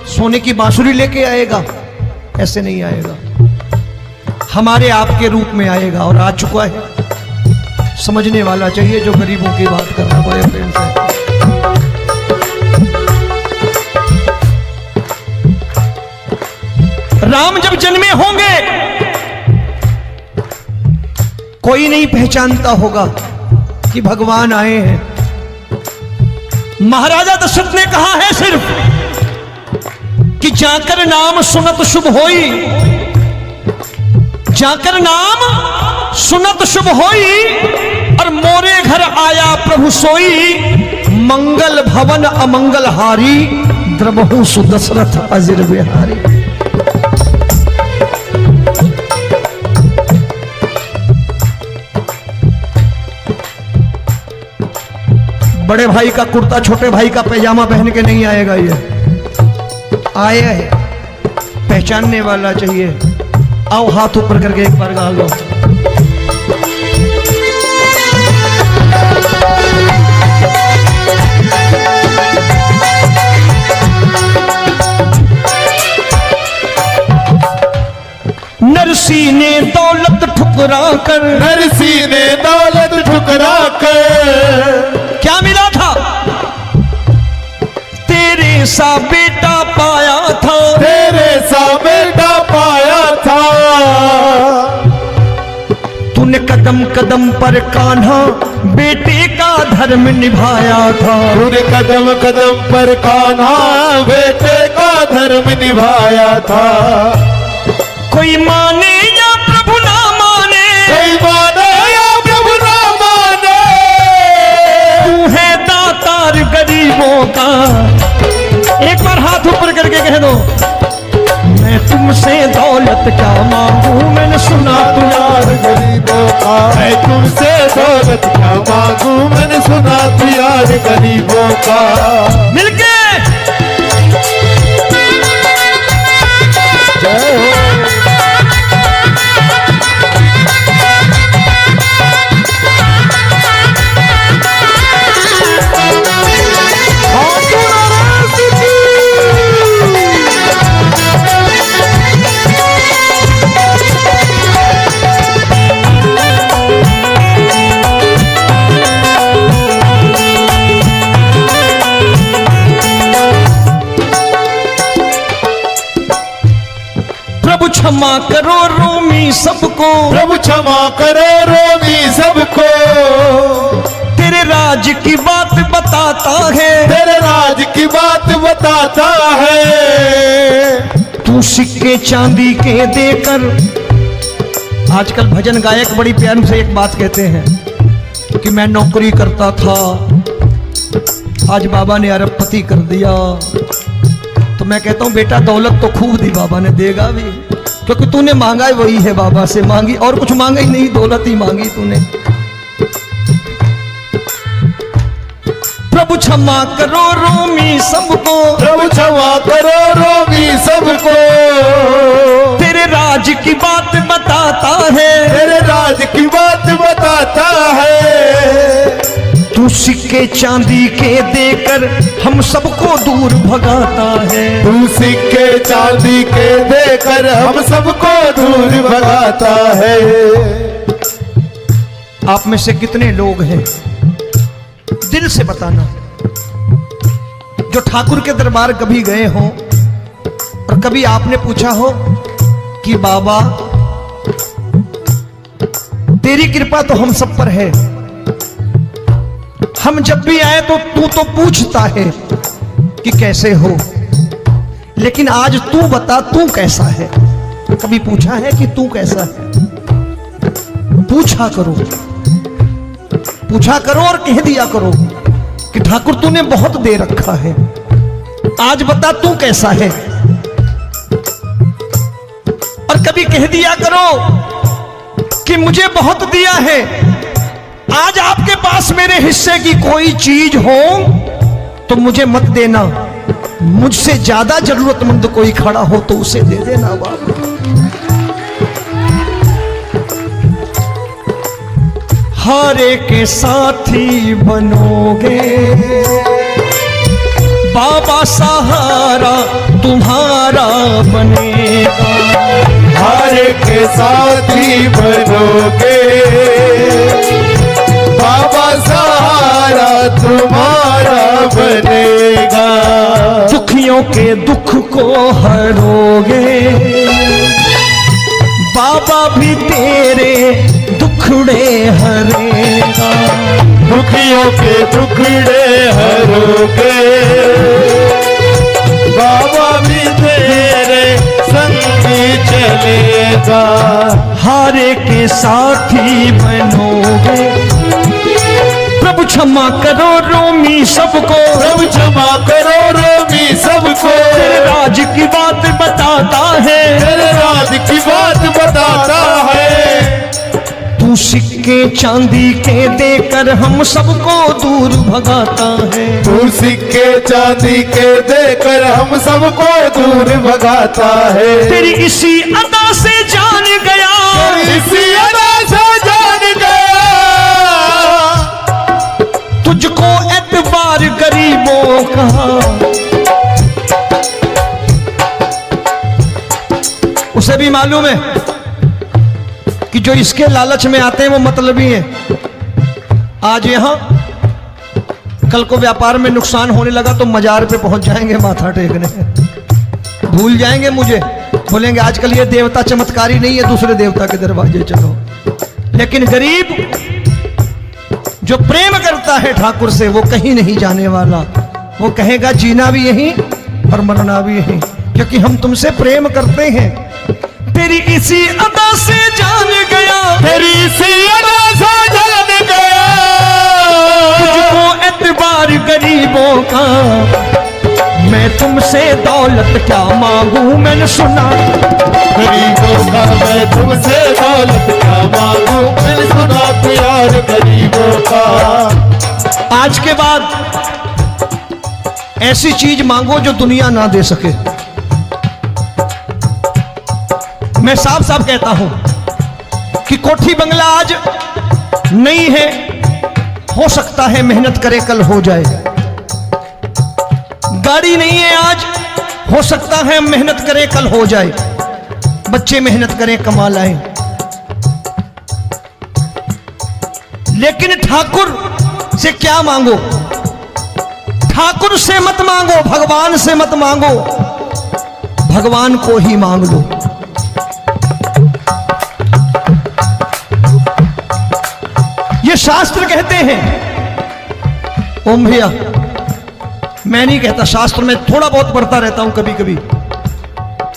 सोने की बांसुरी लेके आएगा? ऐसे नहीं आएगा, हमारे आपके रूप में आएगा और आ चुका है। समझने वाला चाहिए जो गरीबों की बात कर रहा है बड़े प्रेम से। राम जब जन्मे होंगे कोई नहीं पहचानता होगा कि भगवान आए हैं। महाराजा दशरथ ने कहा है सिर्फ कि जाकर नाम सुनत शुभ होई, जाकर नाम सुनत शुभ होई, और मोरे घर आया प्रभु सोई, मंगल भवन अमंगल हारी, द्रबहु सुदशरथ अजिर बिहारी। बड़े भाई का कुर्ता छोटे भाई का पैजामा पहन के नहीं आएगा, ये आया है पहचानने वाला चाहिए। आओ हाथ ऊपर करके एक बार गा लो। नरसी ने दौलत ठुकरा कर, नरसी ने दौलत ठुकरा कर, क्या मिला था? तेरे सा बेटा पाया था, तेरे सा बेटा पाया था। तूने कदम कदम पर कान्हा बेटे का धर्म निभाया था, तूने कदम कदम पर कान्हा बेटे का धर्म निभाया था। कोई माने या प्रभु ना माने, कोई माने या प्रभु ना माने, तू है दातार गरीबों का। एक बार हाथ ऊपर करके कह दो, मैं तुमसे दौलत क्या मांगू, मैंने सुना तू यार गरीबों का। मैं तुमसे दौलत क्या मांगू, मैंने सुना तू यार गरीबों का। मिलके जय हो। प्रभु क्षमा करो रोमी सबको, प्रभु क्षमा करो रोमी सबको। तेरे राज की बात बताता है, तेरे राज की बात बताता है। तू सिक्के चांदी के देकर। आजकल भजन गायक बड़ी प्यार से एक बात कहते हैं कि मैं नौकरी करता था, आज बाबा ने अरबपति कर दिया। तो मैं कहता हूं बेटा दौलत तो खूब दी बाबा ने, देगा भी, क्योंकि तूने मांगा ही वही है, बाबा से मांगी, और कुछ मांगा ही नहीं, दौलत ही मांगी तूने। प्रभु क्षमा करो रोमी सबको, प्रभु क्षमा करो रोमी सबको। तेरे राज की बात बताता है, तेरे राज की बात बताता है। तू सिक्के चांदी के देकर हम सबको दूर भगाता है। तू सिक्के चांदी के देकर हम सबको दूर भगाता है। आप में से कितने लोग हैं, दिल से बताना, जो ठाकुर के दरबार कभी गए हो और कभी आपने पूछा हो कि बाबा तेरी कृपा तो हम सब पर है, हम जब भी आए तो तू तो पूछता है कि कैसे हो, लेकिन आज तू बता तू कैसा है। कभी पूछा है कि तू कैसा है? पूछा करो, पूछा करो और कह दिया करो कि ठाकुर तूने बहुत दे रखा है, आज बता तू कैसा है। और कभी कह दिया करो कि मुझे बहुत दिया है, आज आपके पास मेरे हिस्से की कोई चीज हो तो मुझे मत देना, मुझसे ज्यादा जरूरतमंद कोई खड़ा हो तो उसे दे देना बाबा। हारे के साथी बनोगे बाबा, सहारा तुम्हारा बनेगा। हारे के साथी बनोगे बाबा, सहारा तुम्हारा बनेगा। दुखियों के दुख को हरोगे बाबा भी तेरे दुखड़े हरेगा। दुखियों के दुखड़े हरोगे, बाबा भी तेरे संगी चलेगा। हारे के साथी बनोगे, प्रभु क्षमा करो रोमी सबको, प्रभु क्षमा करो रोमी सबको। तेरे राज की बात बताता है, तेरे राज की बात बताता है। तू सिक्के चांदी के देकर हम सबको दूर भगाता है। तू सिक्के चांदी के देकर हम सबको दूर भगाता है। तेरी इसी अदा से जान गया, इसी अदा से जान गया, तुझको एतबार गरीबों का। उसे भी मालूम है कि जो इसके लालच में आते हैं वो मतलबी हैं। आज यहां कल को व्यापार में नुकसान होने लगा तो मजार पे पहुंच जाएंगे माथा टेकने, भूल जाएंगे मुझे, बोलेंगे आजकल ये देवता चमत्कारी नहीं है, दूसरे देवता के दरवाजे चलो। लेकिन गरीब जो प्रेम करता है ठाकुर से वो कहीं नहीं जाने वाला। वो कहेगा जीना भी यहीं और मरना भी यहीं, क्योंकि हम तुमसे प्रेम करते हैं। तेरी इसी अदा से जान गया, तेरी इसी अदा से जान गया, तुझको एतबार गरीबों का। मैं तुमसे दौलत क्या मांगू, मैंने सुना गरीबों का। मैं तुमसे दौलत क्या मांगू, मैंने सुना प्यार गरीबों का। आज के बाद ऐसी चीज मांगो जो दुनिया ना दे सके। मैं साफ साफ कहता हूं कि कोठी बंगला आज नहीं है, हो सकता है मेहनत करे कल हो जाए। गाड़ी नहीं है आज, हो सकता है मेहनत करे कल हो जाए। बच्चे मेहनत करें कमा लाएं, लेकिन ठाकुर से क्या मांगो? ठाकुर से मत मांगो, भगवान से मत मांगो, भगवान को ही मांग लो। ये शास्त्र कहते हैं, ओम भैया मैं नहीं कहता, शास्त्र में थोड़ा बहुत पढ़ता रहता हूं कभी कभी,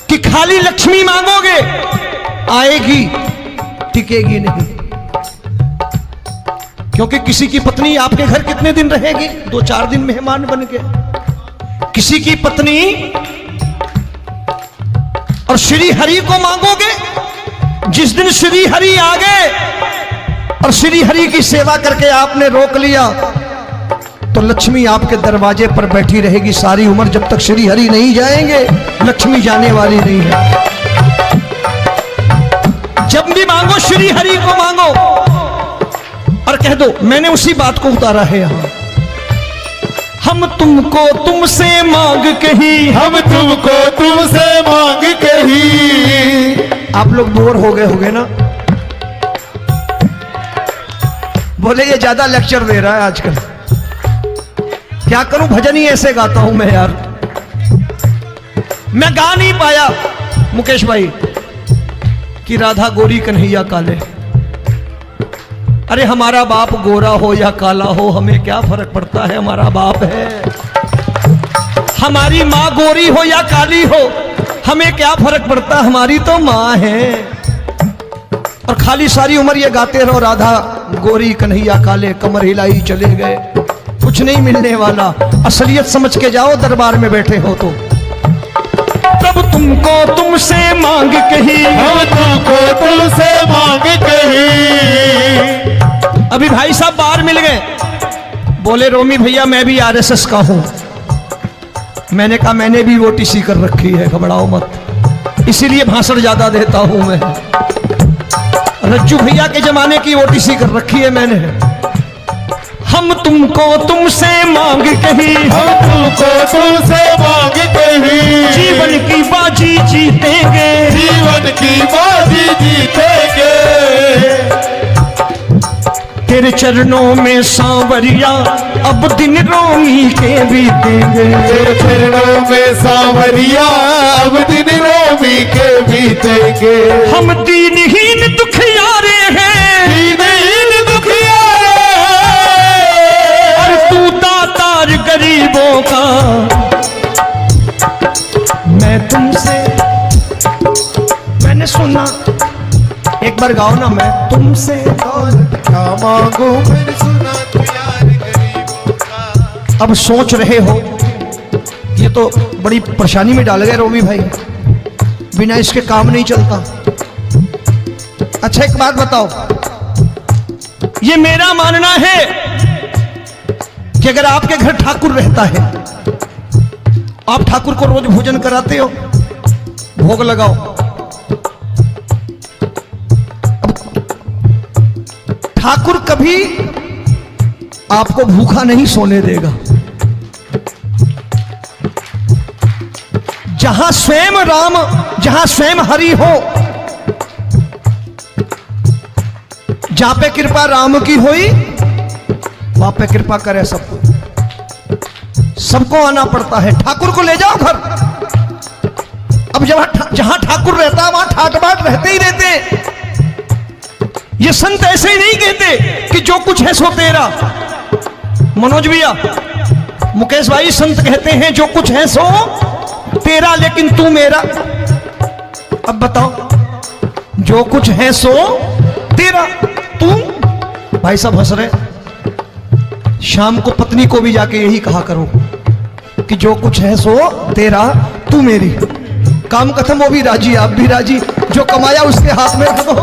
कि खाली लक्ष्मी मांगोगे आएगी, टिकेगी नहीं। क्योंकि किसी की पत्नी आपके घर कितने दिन रहेगी? 2-4 दिन मेहमान बन के। किसी की पत्नी और श्री हरि को मांगोगे, जिस दिन श्री हरि आ गए और श्री हरि की सेवा करके आपने रोक लिया तो लक्ष्मी आपके दरवाजे पर बैठी रहेगी सारी उम्र। जब तक श्री हरि नहीं जाएंगे लक्ष्मी जाने वाली नहीं है। जब भी मांगो श्री हरि को मांगो और कह दो मैंने उसी बात को उतारा है यहां। हम तुमको तुमसे मांग कही, हम तुमको तुमसे मांग कही। आप लोग बोर हो गए होंगे ना, बोले ये ज्यादा लेक्चर दे रहा है आजकल। क्या करूं, भजन ही ऐसे गाता हूं मैं यार। मैं गा नहीं पाया मुकेश भाई कि राधा गोरी कन्हैया काले। अरे हमारा बाप गोरा हो या काला हो हमें क्या फर्क पड़ता है, हमारा बाप है। हमारी माँ गोरी हो या काली हो हमें क्या फर्क पड़ता, हमारी तो माँ है। और खाली सारी उम्र ये गाते रहो राधा गोरी कन्हैया काले, कमर हिलाई चले गए, कुछ नहीं मिलने वाला। असलियत समझ के जाओ दरबार में बैठे हो तो। तब तुमको तुमसे मांग कही, हम तुमको तुमसे मांग कही। अभी भाई साहब बाहर मिल गए, बोले रोमी भैया मैं भी आरएसएस का हूं। मैंने कहा मैंने भी ओटीसी कर रखी है, घबराओ मत, इसीलिए भाषण ज्यादा देता हूं मैं। रज्जू भैया के जमाने की ओटीसी कर रखी है मैंने। हम तुमको तुमसे मांग कही, हम तुमको तुमसे मांग कही। जीवन की बाजी जीतेंगे, जीवन की बाजी जीतेंगे। तेरे चरणों में सांवरिया अब दिन रोमी के बीतेंगे। तेरे चरणों में सांवरिया अब दिन रोमी के बीतेंगे। हम दीनहीन दुखियारे हैं, दीनहीन दुखियारे, और तू दातार गरीबों का। मैं तुमसे, मैंने सुना, एक बार गाओ ना, मैं तुमसे दौलत क्या मांगू, मैंने सुना तू यार गरीबों का। अब सोच रहे हो, ये तो बड़ी परेशानी में डाल गए रोमी भाई, बिना इसके काम नहीं चलता। अच्छा एक बात बताओ, ये मेरा मानना है कि अगर आपके घर ठाकुर रहता है, आप ठाकुर को रोज भोजन कराते हो, भोग लगाओ, ठाकुर कभी आपको भूखा नहीं सोने देगा। जहां स्वयं राम, जहां स्वयं हरि हो, जहां पे कृपा राम की होई, वहां पे कृपा करे सबको। सबको आना पड़ता है, ठाकुर को ले जाओ घर। अब जहां ठाकुर रहता है वहां ठाट बाट रहते ही रहते हैं। ये संत ऐसे ही नहीं कहते कि जो कुछ है सो तेरा। मनोज भैया, मुकेश भाई, संत कहते हैं जो कुछ है सो तेरा, लेकिन तू मेरा। अब बताओ, जो कुछ है सो तेरा, तू। भाई साहब हंस रहे। शाम को पत्नी को भी जाके यही कहा करो कि जो कुछ है सो तेरा, तू मेरी। काम खत्म, वो भी राजी, आप भी राजी। जो कमाया उसके हाथ में रख दो।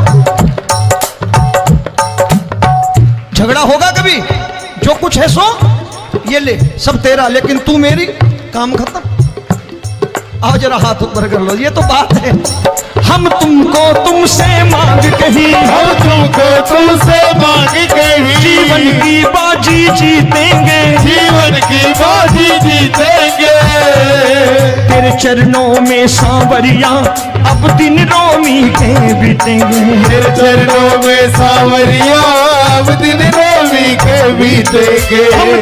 झगड़ा होगा कभी? जो कुछ है सो ये ले, सब तेरा, लेकिन तू मेरी। काम खत्म। आओ जरा हाथ ऊपर कर लो, ये तो बात है। हम तुमको तुमसे मांग कहीं, हम तुमको तुमसे मांग कहीं, जीवन की बाजी जीतेंगे, जीवन की बाजी जीतेंगे। तेरे चरणों में सांवरिया अब दिन रोमी के बीतेंगे। तेरे चरणों में सांवरिया अब दिन रोमी के बीतेंगे।